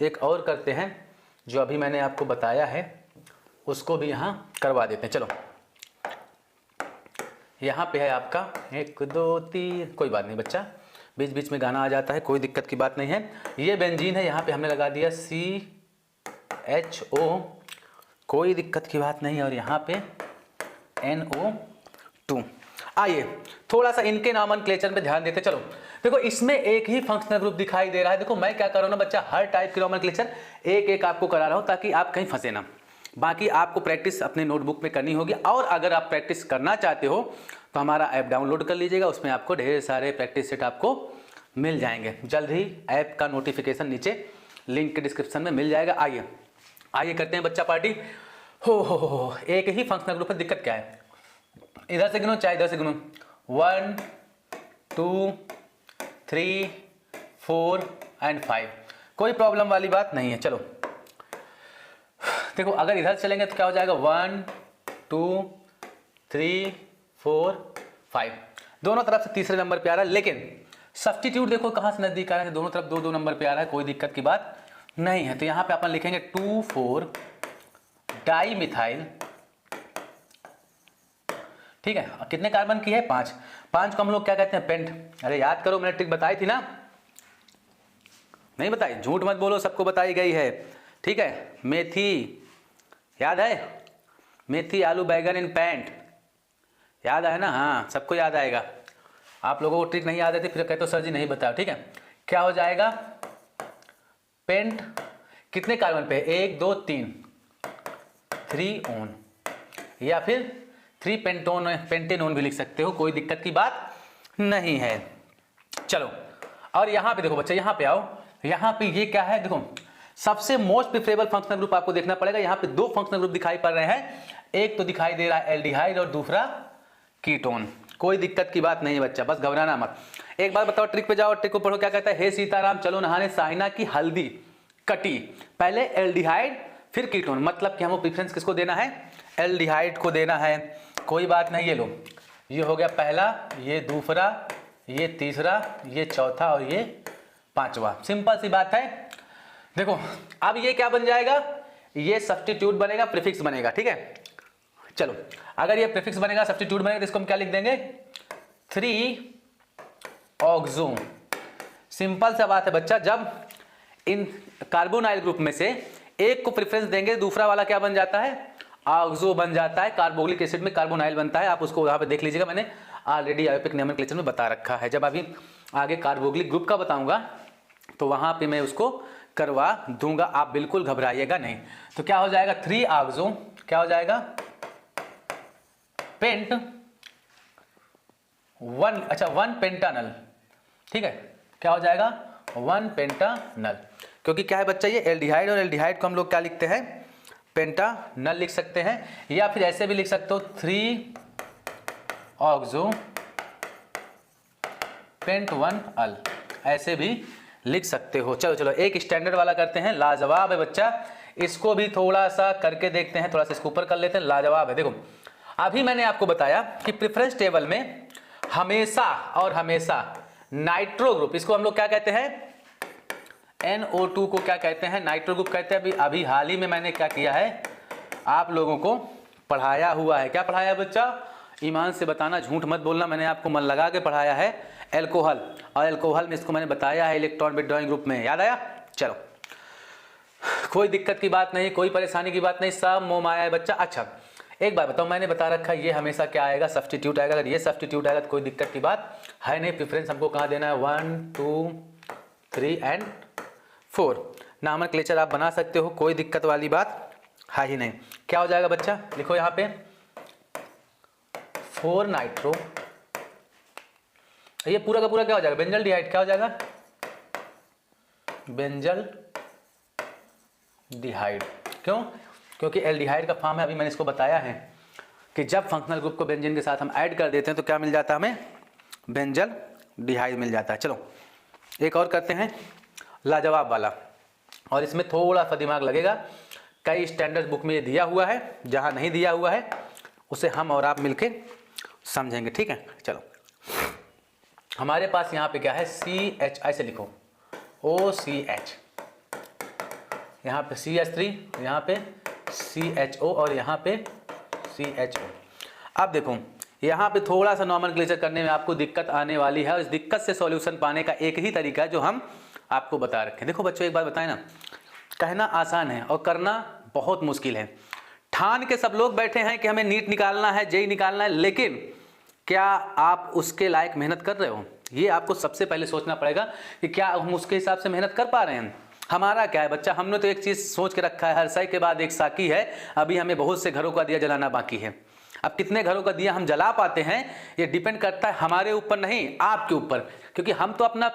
एक और करते हैं, जो अभी मैंने आपको बताया है उसको भी यहाँ करवा देते हैं। चलो यहाँ पे है आपका 1 2 3, कोई बात नहीं बच्चा, बीच बीच में गाना आ जाता है, कोई दिक्कत की बात नहीं है। ये बेंजीन है, यहाँ पे हमने लगा दिया CHO, कोई दिक्कत की बात नहीं, और यहाँ पे NO2। आइए थोड़ा सा इनके नॉमेनक्लेचर पे ध्यान देते। चलो देखो इसमें एक ही फंक्शनल ग्रुप दिखाई दे रहा है। देखो मैं क्या कर रहा हूँ ना बच्चा, हर टाइप की नोमेनक्लेचर एक एक आपको करा रहा हूँ ताकि आप कहीं फंसे ना। बाकी आपको प्रैक्टिस अपने नोटबुक में करनी होगी, और अगर आप प्रैक्टिस करना चाहते हो तो हमारा ऐप डाउनलोड कर लीजिएगा, उसमें आपको ढेर सारे प्रैक्टिस सेट आपको मिल जाएंगे। जल्द ही ऐप का नोटिफिकेशन नीचे लिंक के डिस्क्रिप्शन में मिल जाएगा। आइए आइए करते हैं बच्चा पार्टी। हो एक ही फंक्शनल ग्रुप में दिक्कत क्या है, इधर से गिनो चाहे इधर से गिनो, 1 2 3 4 एंड 5, कोई प्रॉब्लम वाली बात नहीं है। चलो देखो अगर इधर चलेंगे तो क्या हो जाएगा, 1 2 3 4 5, दोनों तरफ से तीसरे नंबर पे आ रहा है। लेकिन सब्स्टिट्यूट देखो कहाँ से नजदीक आ रहा है, दोनों तरफ 2 2 नंबर पे आ रहा है, कोई दिक्कत की बात नहीं है। तो यहाँ पे अपन लिखेंगे 2,4 डाई मिथाइल, ठीक है। कितने कार्बन की है, 5। 5 को हम लोग क्या कहते हैं, पेंट। अरे याद करो, मैंने ट्रिक बताई थी ना, नहीं बताई, झूठ मत बोलो, सबको बताई गई है, ठीक है। मेथी याद है, मेथी आलू बैगन इन पेंट, याद है ना, हाँ सबको याद आएगा। आप लोगों को ट्रिक नहीं याद है फिर कहते हो सर जी नहीं बताया, ठीक है। क्या हो जाएगा, पेंट कितने कार्बन पे, 1 2 3, 3 ओन, या फिर 3 पेंटेनोन भी लिख सकते हो, कोई दिक्कत की बात नहीं है। चलो और यहाँ पे देखो बच्चा, यहाँ पे आओ, यहाँ पे ये क्या है, देखो सबसे मोस्ट प्रिफरेबल फंक्शनल ग्रुप आपको देखना पड़ेगा। यहाँ पे 2 फंक्शनल ग्रुप दिखाई पड़ रहे हैं, एक तो दिखाई दे रहा है एल्डिहाइड और दूसरा कीटोन। कोई दिक्कत की बात नहीं है बच्चा, बस घबराना मत। एक बार बताओ, ट्रिक पे जाओ, ट्रिक को पढ़ो, क्या कहता है, हे सीताराम चलो नहाने, साइना की हल्दी कटी, पहले एल्डिहाइड फिर कीटोन, मतलब कि हमको प्रेफरेंस किसको देना है, एल्डिहाइड को देना है। कोई बात नहीं, ये लो, ये हो गया पहला, ये दूसरा, ये तीसरा, ये चौथा और ये 5वां। सिंपल सी बात है। देखो अब ये क्या बन जाएगा, ये सब्स्टिट्यूट बनेगा, प्रीफिक्स बनेगा, ठीक है। चलो अगर ये प्रीफिक्स बनेगा, सब्स्टिट्यूट बनेगा, तो इसको हम क्या लिख देंगे, 3 ऑक्सो। सिंपल सा बात है बच्चा, जब इन कार्बोनाइल ग्रुप में से एक को प्रेफरेंस देंगे, दूसरा वाला क्या बन जाता है, ऑक्सो बन जाता है। कार्बोक्सिलिक एसिड में कार्बोनाइल बनता है, आप उसको वहां पे देख लीजिएगा, मैंने ऑलरेडी आयोपिक नोमेनक्लेचर में बता रखा है। जब अभी आगे कार्बोक्सिलिक ग्रुप का बताऊंगा तो वहां पे मैं उसको करवा दूंगा, आप बिल्कुल घबराइएगा नहीं। तो क्या हो जाएगा, 3 ऑक्सो, क्या हो जाएगा, पेंट 1, अच्छा 1 पेंटानल, ठीक है। क्या हो जाएगा, 1 पेंटानल, क्योंकि क्या है बच्चा, ये एल्डिहाइड और एल्डिहाइड को हम लोग क्या लिखते हैं, पेंटानल लिख सकते हैं, या फिर ऐसे भी लिख सकते हो 3 ऑक्सो पेंट 1 अल, ऐसे भी लिख सकते हो। चलो चलो एक स्टैंडर्ड वाला करते हैं, लाजवाब है बच्चा, इसको भी थोड़ा सा करके देखते हैं, थोड़ा सा इसको ऊपर कर लेते हैं, लाजवाब है। देखो अभी मैंने आपको बताया कि प्रेफरेंस टेबल में हमेशा और हमेशा नाइट्रो ग्रुप, इसको हम लोग क्या कहते हैं, NO2 को क्या कहते हैं, नाइट्रो ग्रुप कहते हैं। अभी हाल ही में मैंने क्या किया है, आप लोगों को पढ़ाया हुआ है। क्या पढ़ाया बच्चा, ईमान से बताना, झूठ मत बोलना, मैंने आपको मन लगा के पढ़ाया है, एल्कोहल। और एल्कोहल में इसको मैंने बताया है इलेक्ट्रॉन विथड्रॉइंग ग्रुप में, याद आया। चलो कोई दिक्कत की बात नहीं, कोई परेशानी की बात नहीं, सब मोह माया है बच्चा। अच्छा एक बात बताओ, मैंने बता रखा है ये हमेशा क्या आएगा, सब्स्टिट्यूट आएगा। अगर ये सब्स्टिट्यूट आएगा तो कोई दिक्कत की बात है नहीं। प्रेफरेंस हमको कहाँ देना है, 1 2 3 एंड 4। नोमेनक्लेचर आप बना सकते हो, कोई दिक्कत वाली बात है ही नहीं। क्या हो जाएगा बच्चा, लिखो यहाँ पे 4 नाइट्रो, ये पूरा का पूरा क्या हो जाएगा, बेंजल डिहाइड, क्या हो जाएगा, बेंजल डिहाइड। क्यों, क्योंकि एल्डिहाइड का फॉर्म है, अभी मैंने इसको बताया है कि जब फंक्शनल ग्रुप को बेंजीन के साथ हम ऐड कर देते हैं तो क्या मिल जाता है हमें, बेंजल डिहाइड मिल जाता है। चलो एक और करते हैं लाजवाब वाला, और इसमें थोड़ा सा दिमाग लगेगा, कई स्टैंडर्ड बुक में ये दिया हुआ है, जहाँ नहीं दिया हुआ है उसे हम और आप मिलके समझेंगे, ठीक है। चलो हमारे पास यहाँ पे क्या है, CH, ऐसे लिखो OCH, यहाँ पे CH3, यहाँ पे CHO और यहाँ पे CHO। अब देखो यहाँ पे थोड़ा सा नोमेनक्लेचर करने में आपको दिक्कत आने वाली है, और इस दिक्कत से सॉल्यूशन पाने का एक ही तरीका है जो हम आपको बता रखे हैं। देखो बच्चों एक बात बताएं ना, कहना आसान है और करना बहुत मुश्किल है। ठान के सब लोग बैठे हैं कि हमें नीट निकालना है, जेई निकालना है, लेकिन क्या आप उसके लायक मेहनत कर रहे हो? ये आपको सबसे पहले सोचना पड़ेगा कि क्या हम उसके हिसाब से मेहनत कर पा रहे हैं। हमारा क्या है बच्चा, हमने तो एक चीज़ सोच के रखा है, हर सही के बाद एक साकी है, अभी हमें बहुत से घरों का दिया जलाना बाकी है। अब कितने घरों का दिया हम जला पाते हैं ये डिपेंड करता है हमारे ऊपर नहीं, आपके ऊपर, क्योंकि हम तो अपना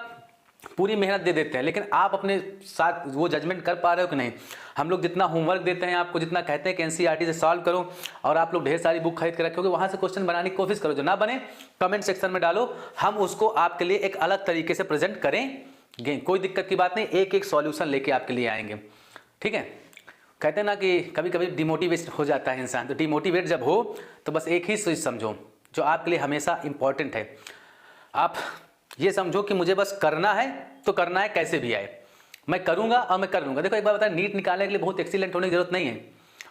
पूरी मेहनत दे देते हैं, लेकिन आप अपने साथ वो जजमेंट कर पा रहे हो कि नहीं। हम लोग जितना होमवर्क देते हैं आपको, जितना कहते हैं कि एनसीईआरटी से सॉल्व करो, और आप लोग ढेर सारी बुक खरीद के रखोगे, वहाँ से क्वेश्चन बनाने की कोशिश करो, जो ना बने कमेंट सेक्शन में डालो, हम उसको आपके लिए एक अलग तरीके से प्रेजेंट करेंगे, कोई दिक्कत की बात नहीं, एक एक सॉल्यूशन लेके आपके लिए आएंगे, ठीक है। कहते हैं ना कि कभी कभी डिमोटिवेट हो जाता है इंसान, तो डिमोटिवेट जब हो तो बस एक ही चीज़ समझो जो आपके लिए हमेशा इंपॉर्टेंट है। आप ये समझो कि मुझे बस करना है तो करना है, कैसे भी आए मैं करूंगा और मैं कर लूंगा। देखो एक बार बताएं, नीट निकालने के लिए बहुत एक्सीलेंट होने की जरूरत नहीं है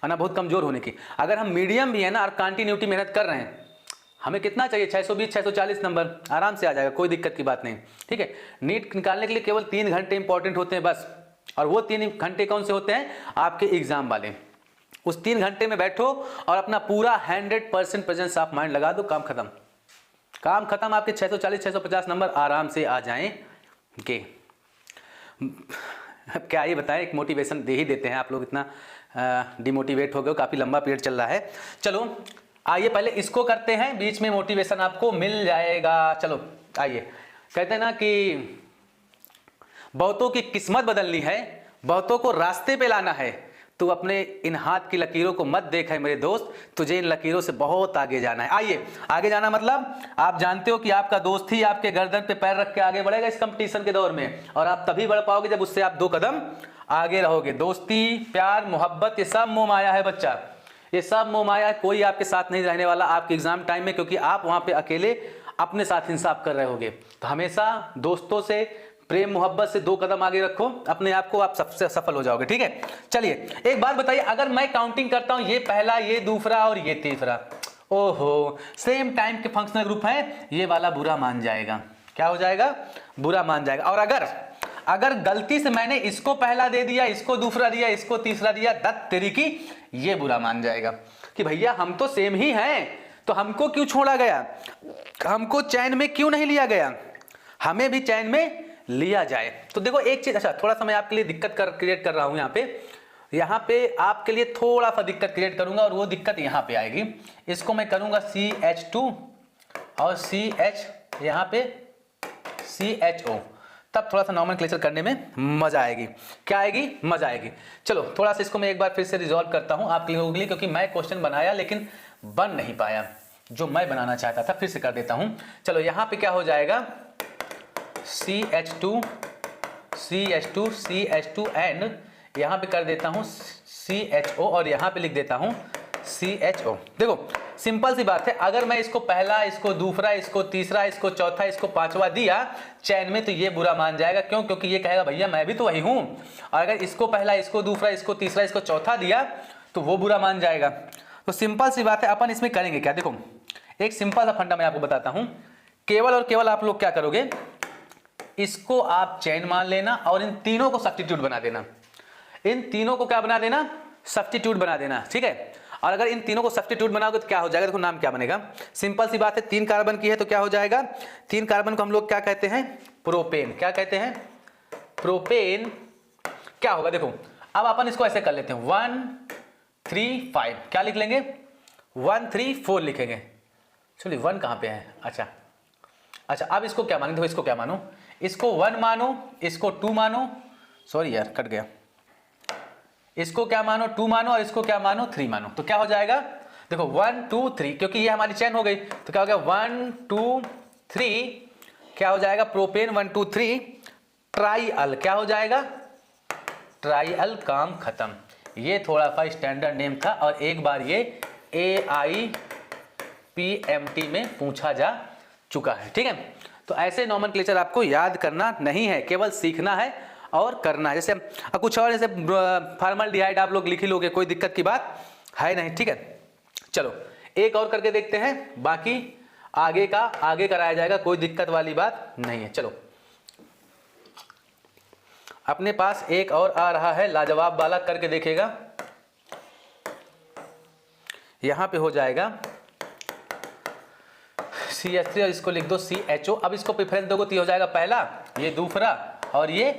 और ना बहुत कमजोर होने की। अगर हम मीडियम भी है ना और कंटिन्यूटी मेहनत कर रहे हैं, हमें कितना चाहिए 620 640 नंबर आराम से आ जाएगा, कोई दिक्कत की बात नहीं, ठीक है। नीट निकालने के लिए केवल 3 घंटे इंपॉर्टेंट होते हैं बस, और वो 3 घंटे कौन से होते हैं, आपके एग्जाम वाले। उस 3 घंटे में बैठो और अपना पूरा 100% प्रेजेंस ऑफ माइंड लगा दो, काम खत्म, काम खत्म, आपके 640 650 नंबर आराम से आ जाएंगे। क्या ये बताएं, एक मोटिवेशन दे ही देते हैं, आप लोग इतना डिमोटिवेट हो गए, काफ़ी लंबा पीरियड चल रहा है। चलो आइए पहले इसको करते हैं, बीच में मोटिवेशन आपको मिल जाएगा। चलो आइए, कहते हैं ना कि बहुतों की किस्मत बदलनी है, बहुतों को रास्ते पे लाना है, तू अपने इन हाथ की लकीरों को मत देख है मेरे दोस्त, तुझे इन लकीरों से बहुत आगे जाना है। आइए आगे जाना मतलब आप जानते हो कि आपका दोस्त ही आपके गर्दन पे पैर रख के आगे बढ़ेगा इस कंपटीशन के दौर में, और आप तभी बढ़ पाओगे जब उससे आप 2 कदम आगे रहोगे। दोस्ती, प्यार, मोहब्बत, ये सब मोह माया है बच्चा, ये सब मोह माया है, कोई आपके साथ नहीं रहने वाला आपके एग्जाम टाइम में, क्योंकि आप वहां पे अकेले अपने साथ इंसाफ कर रहे होगे। तो हमेशा दोस्तों से, प्रेम मोहब्बत से 2 कदम आगे रखो अपने आप को, आप सबसे सफल हो जाओगे, ठीक है। चलिए एक बात बताइए, अगर मैं काउंटिंग करता हूं, ये पहला, ये दूसरा और ये तीसरा, ओहो सेम टाइम के फंक्शनल ग्रुप हैं, ये वाला बुरा मान जाएगा, क्या हो जाएगा, बुरा मान जाएगा। और अगर गलती से मैंने इसको पहला दे दिया, इसको दूसरा दिया, इसको तीसरा दिया, दत्त तेरी की, ये बुरा मान जाएगा कि भैया हम तो सेम ही हैं, तो हमको क्यों छोड़ा गया, हमको चैन में क्यों नहीं लिया गया, हमें भी चैन में लिया जाए। तो देखो एक चीज, अच्छा थोड़ा सा मैं आपके लिए दिक्कत क्रिएट कर रहा हूं यहाँ पे आपके लिए थोड़ा सा दिक्कत क्रिएट करूंगा, और वो दिक्कत यहाँ पे आएगी। इसको मैं करूंगा CH2 और CH यहाँ पे CHO, तब थोड़ा सा नॉमेनक्लेचर करने में मजा आएगी। क्या आएगी, मजा आएगी। चलो थोड़ा सा इसको मैं एक बार फिर से रिजॉल्व करता हूं आप लोगों के लिए, क्योंकि मैं क्वेश्चन बनाया लेकिन बन नहीं पाया जो मैं बनाना चाहता था, फिर से कर देता हूं। चलो यहाँ पे क्या हो जाएगा, CH2 CH2 CH2 एंड यहाँ पे कर देता हूँ CHO, और यहाँ पे लिख देता हूँ CHO। देखो सिंपल सी बात है, अगर मैं इसको पहला, इसको दूसरा, इसको तीसरा, इसको चौथा, इसको पांचवा दिया चैन में, तो ये बुरा मान जाएगा। क्यों, क्योंकि ये कहेगा भैया मैं भी तो वही हूँ। और अगर इसको पहला, इसको दूसरा, इसको तीसरा, इसको चौथा दिया तो वो बुरा मान जाएगा। तो सिंपल सी बात है, अपन इसमें करेंगे क्या, देखो एक सिंपल सा फंडा मैं आपको बताता हूँ। केवल और केवल आप लोग क्या करोगे, इसको आप चैन मान लेना और इन तीनों को सब्स्टिट्यूट बना देना, इन तीनों को क्या बना देना, सब्स्टिट्यूट बना देना, ठीक है। और अगर इन तीनों को सब्स्टिट्यूट बनाओगे तो क्या हो जाएगा, देखो नाम क्या बनेगा, सिंपल सी बात है, 3 कार्बन की है तो क्या हो जाएगा, 3 कार्बन को हम लोग क्या कहते हैं, प्रोपेन। क्या कहते हैं, प्रोपेन। क्या होगा, देखो अब अपन इसको ऐसे कर लेते हैं, 1 3 5, क्या लिख लेंगे, 1 3 4 लिखेंगे। चलिए 1 कहाँ पे है, अच्छा अब इसको क्या मानो, देखो इसको क्या मानो, इसको 1 मानो, इसको 2 मानो, सॉरी यार कट गया, इसको क्या मानो 2 मानो, और इसको क्या मानो 3 मानो। तो क्या हो जाएगा, देखो 1 2 3, क्योंकि ये हमारी चैन हो गई, तो क्या हो गया 1 2 3, क्या हो जाएगा, प्रोपेन 1 2 3 ट्राइअल, क्या हो जाएगा, ट्राइअल, काम खत्म। ये थोड़ा सा स्टैंडर्ड नेम था, और एक बार ये AIPMT में पूछा जा चुका है, ठीक है। तो ऐसे नॉमेनक्लेचर आपको याद करना नहीं है, केवल सीखना है और करना है। जैसे कुछ और, जैसे फॉर्मल्डिहाइड आप लोग लिख ही लोगे, कोई दिक्कत की बात है नहीं, ठीक है। चलो एक और करके देखते हैं, बाकी आगे कराया जाएगा, कोई दिक्कत वाली बात नहीं है। चलो अपने पास एक और आ रहा है लाजवाब वाला, करके देखेगा, यहां पे हो जाएगा CH3 और इसको लिख दो CHO। अब इसको प्रेफरेंस दोगे तो ये हो जाएगा पहला, ये दूसरा और ये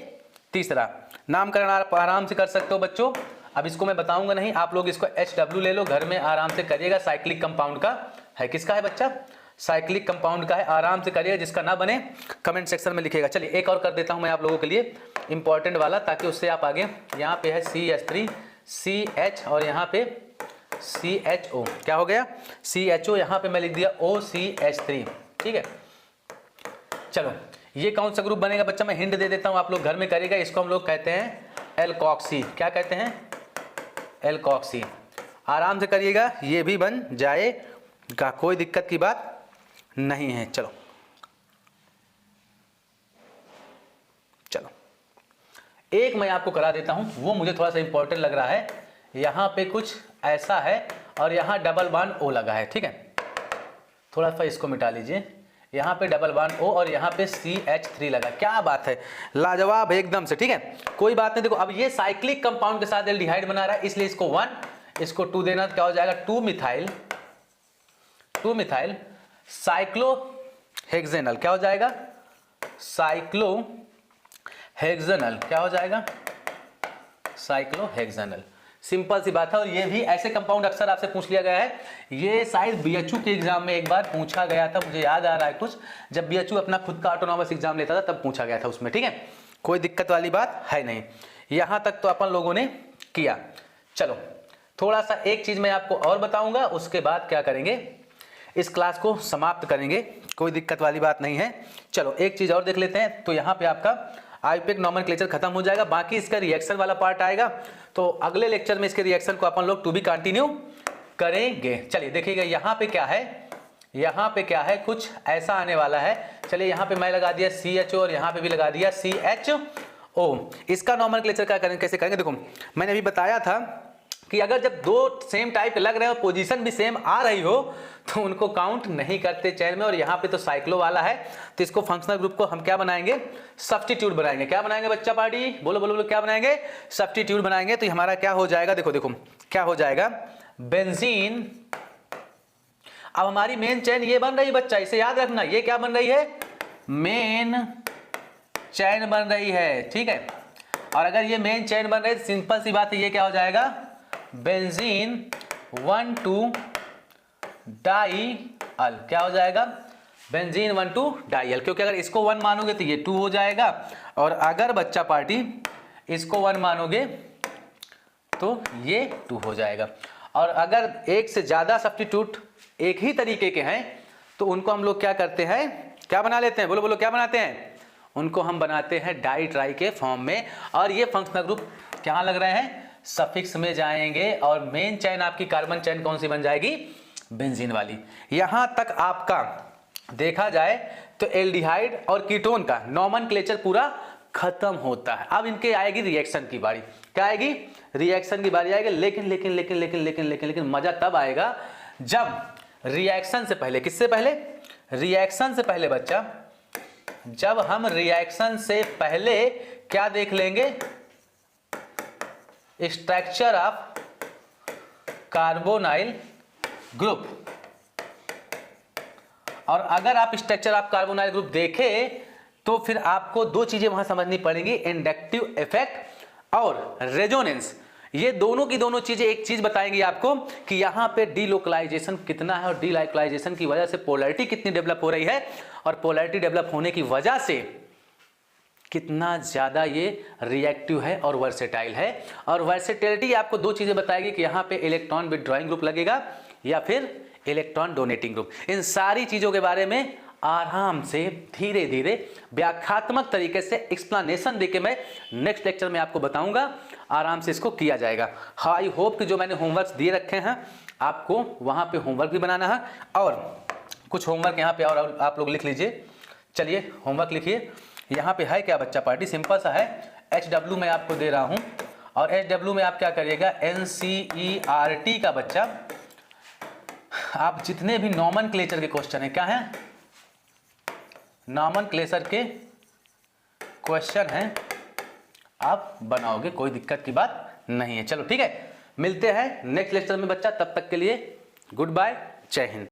तीसरा। नामकरण आप आराम से कर सकते हो बच्चों। अब इसको मैं बताऊंगा नहीं, आप लोग इसको HW ले लो, घर में आराम से करिएगा। साइक्लिक कंपाउंड का है, किसका है बच्चा? साइक्लिक कंपाउंड का है, आराम से करिएगा। जिसका ना बने कमेंट सेक्शन में लिखिएगा। चलिए एक और कर देता हूं मैं आप लोगों के लिए इंपॉर्टेंट वाला, ताकि उससे आप आगे। यहाँ पे है CH3 CH और यहाँ पे CHO। क्या हो गया? CHO। यहाँ पे मैं लिख दिया OCH3। ठीक है, चलो ये कौन सा ग्रुप बनेगा बच्चा? मैं हिंट दे देता हूँ, आप लोग घर में करेगा। इसको हम लोग कहते हैं एल्कोक्सी। क्या कहते हैं? एल्कोक्सी। आराम से करिएगा, ये भी बन जाएगा, कोई दिक्कत की बात नहीं है। चलो चलो एक मैं आपको करा देता हूं, वो मुझे थोड़ा सा इंपॉर्टेंट लग रहा है। यहां पे कुछ ऐसा है और यहां डबल बॉन्ड O लगा है। ठीक है, थोड़ा सा इसको मिटा लीजिए। यहाँ पे डबल बॉन्ड O और यहाँ पे CH3 लगा। क्या बात है, लाजवाब एकदम से। ठीक है, कोई बात नहीं। देखो अब ये साइक्लिक कंपाउंड के साथ एल्डिहाइड बना रहा है, इसलिए इसको 1, इसको 2 देना। क्या हो जाएगा? 2 मिथाइल साइक्लोहेक्सेनल। क्या हो जाएगा? साइक्लोहेक्सेनल। क्या हो जाएगा? साइक्लोहेक्सेनल। सिंपल सी बात है। और ये भी ऐसे कंपाउंड अक्सर आपसे पूछ लिया गया है। ये शायद BHU के एग्जाम में एक बार पूछा गया था, मुझे याद आ रहा है कुछ, जब BHU अपना खुद का ऑटोनॉमस एग्जाम लेता था तब पूछा गया था उसमें। ठीक है, कोई दिक्कत वाली बात है नहीं। यहां तक तो अपन लोगों ने किया। चलो थोड़ा सा एक चीज मैं आपको और बताऊंगा, उसके बाद क्या करेंगे, इस क्लास को समाप्त करेंगे। कोई दिक्कत वाली बात नहीं है। चलो एक चीज और देख लेते हैं। तो यहाँ पे आपका आईयूपैक नॉमेनक्लेचर खत्म हो जाएगा, बाकी इसका रिएक्शन वाला पार्ट आएगा। तो अगले लेक्चर में इसके रिएक्शन को अपन लोग टू बी कंटिन्यू करेंगे। चलिए देखिएगा यहाँ पे क्या है, यहाँ पे क्या है, कुछ ऐसा आने वाला है। चलिए यहाँ पे मैं लगा दिया CHO और यहाँ पे भी लगा दिया CHO। इसका नॉमेनक्लेचर क्या करेंगे, कैसे करेंगे? देखो मैंने अभी बताया था कि अगर जब दो सेम टाइप के लग रहे हो, पोजीशन भी सेम आ रही हो, तो उनको काउंट नहीं करते चेन में। और यहाँ पे तो साइक्लो वाला है, तो इसको फंक्शनल ग्रुप को हम क्या बनाएंगे? सब्स्टिट्यूट बनाएंगे। क्या बनाएंगे बच्चा पार्टी? बोलो बोलो बोलो, क्या बनाएंगे? सब्स्टिट्यूट बनाएंगे। तो हमारा क्या हो जाएगा? देखो देखो क्या हो जाएगा? बेंजीन। अब हमारी मेन चेन ये बन रही है बच्चा, इसे याद रखना। ये क्या बन रही है? मेन चेन बन रही है। ठीक है, और अगर ये मेन चेन बन रही है, सिंपल सी बात है, ये क्या हो जाएगा? बेंजीन 1,2-डाइअल। क्या हो जाएगा? बेंजीन 1,2-डाइअल। क्योंकि अगर इसको 1 मानोगे तो ये 2 हो जाएगा, और अगर बच्चा पार्टी इसको 1 मानोगे तो ये 2 हो जाएगा। और अगर एक से ज्यादा सब्स्टिट्यूट एक ही तरीके के हैं तो उनको हम लोग क्या करते हैं? क्या बना लेते हैं? बोलो बोलो, क्या बनाते हैं? उनको हम बनाते हैं डाई ट्राई के फॉर्म में। और ये फंक्शनल ग्रुप क्या लग रहे हैं? सफिक्स में जाएंगे। और मेन चेन आपकी कार्बन चेन कौन सी बन जाएगी? बेंजीन वाली। यहां तक आपका देखा जाए तो एल्डिहाइड और कीटोन का नॉमेनक्लेचर पूरा खत्म होता है। अब इनके आएगी रिएक्शन की बारी। क्या आएगी? रिएक्शन की बारी आएगी। लेकिन लेकिन लेकिन लेकिन लेकिन लेकिन लेकिन मजा तब आएगा जब रिएक्शन से पहले, किससे पहले? रिएक्शन से पहले बच्चा, जब हम रिएक्शन से पहले क्या देख लेंगे? Structure of carbonyl group. और अगर आप स्ट्रक्चर ऑफ कार्बोनाइल ग्रुप देखें तो फिर आपको दो चीजें वहां समझनी पड़ेंगी, इंडक्टिव इफेक्ट और रेजोनेंस। ये दोनों की दोनों चीजें एक चीज बताएंगी आपको कि यहां पे डीलोकलाइजेशन कितना है, और डीलोकलाइजेशन की वजह से पोलैरिटी कितनी डेवलप हो रही है, और पोलैरिटी डेवलप होने की वजह से कितना ज्यादा ये रिएक्टिव है और वर्सेटाइल है। और वर्सेटिलिटी आपको दो चीजें बताएगी कि यहाँ पे इलेक्ट्रॉन विथड्रॉइंग ग्रुप लगेगा या फिर इलेक्ट्रॉन डोनेटिंग ग्रुप। इन सारी चीजों के बारे में आराम से धीरे धीरे व्याख्यात्मक तरीके से एक्सप्लेनेशन देके मैं नेक्स्ट लेक्चर में आपको बताऊंगा। आराम से इसको किया जाएगा। आई होप कि जो मैंने होमवर्क दिए रखे हैं आपको वहां पे होमवर्क भी बनाना है, और कुछ होमवर्क यहाँ पे और आप लोग लिख लीजिए। चलिए होमवर्क लिखिए। यहाँ पे है क्या बच्चा पार्टी? सिंपल सा है, HW मैं आपको दे रहा हूँ, और HW में आप क्या करिएगा? NCERT का बच्चा आप जितने भी नॉमेनक्लेचर के क्वेश्चन है, क्या है? नॉमेनक्लेचर के क्वेश्चन हैं, आप बनाओगे, कोई दिक्कत की बात नहीं है। चलो ठीक है, मिलते हैं नेक्स्ट लेक्चर में बच्चा। तब तक के लिए गुड बाय, जय हिंद।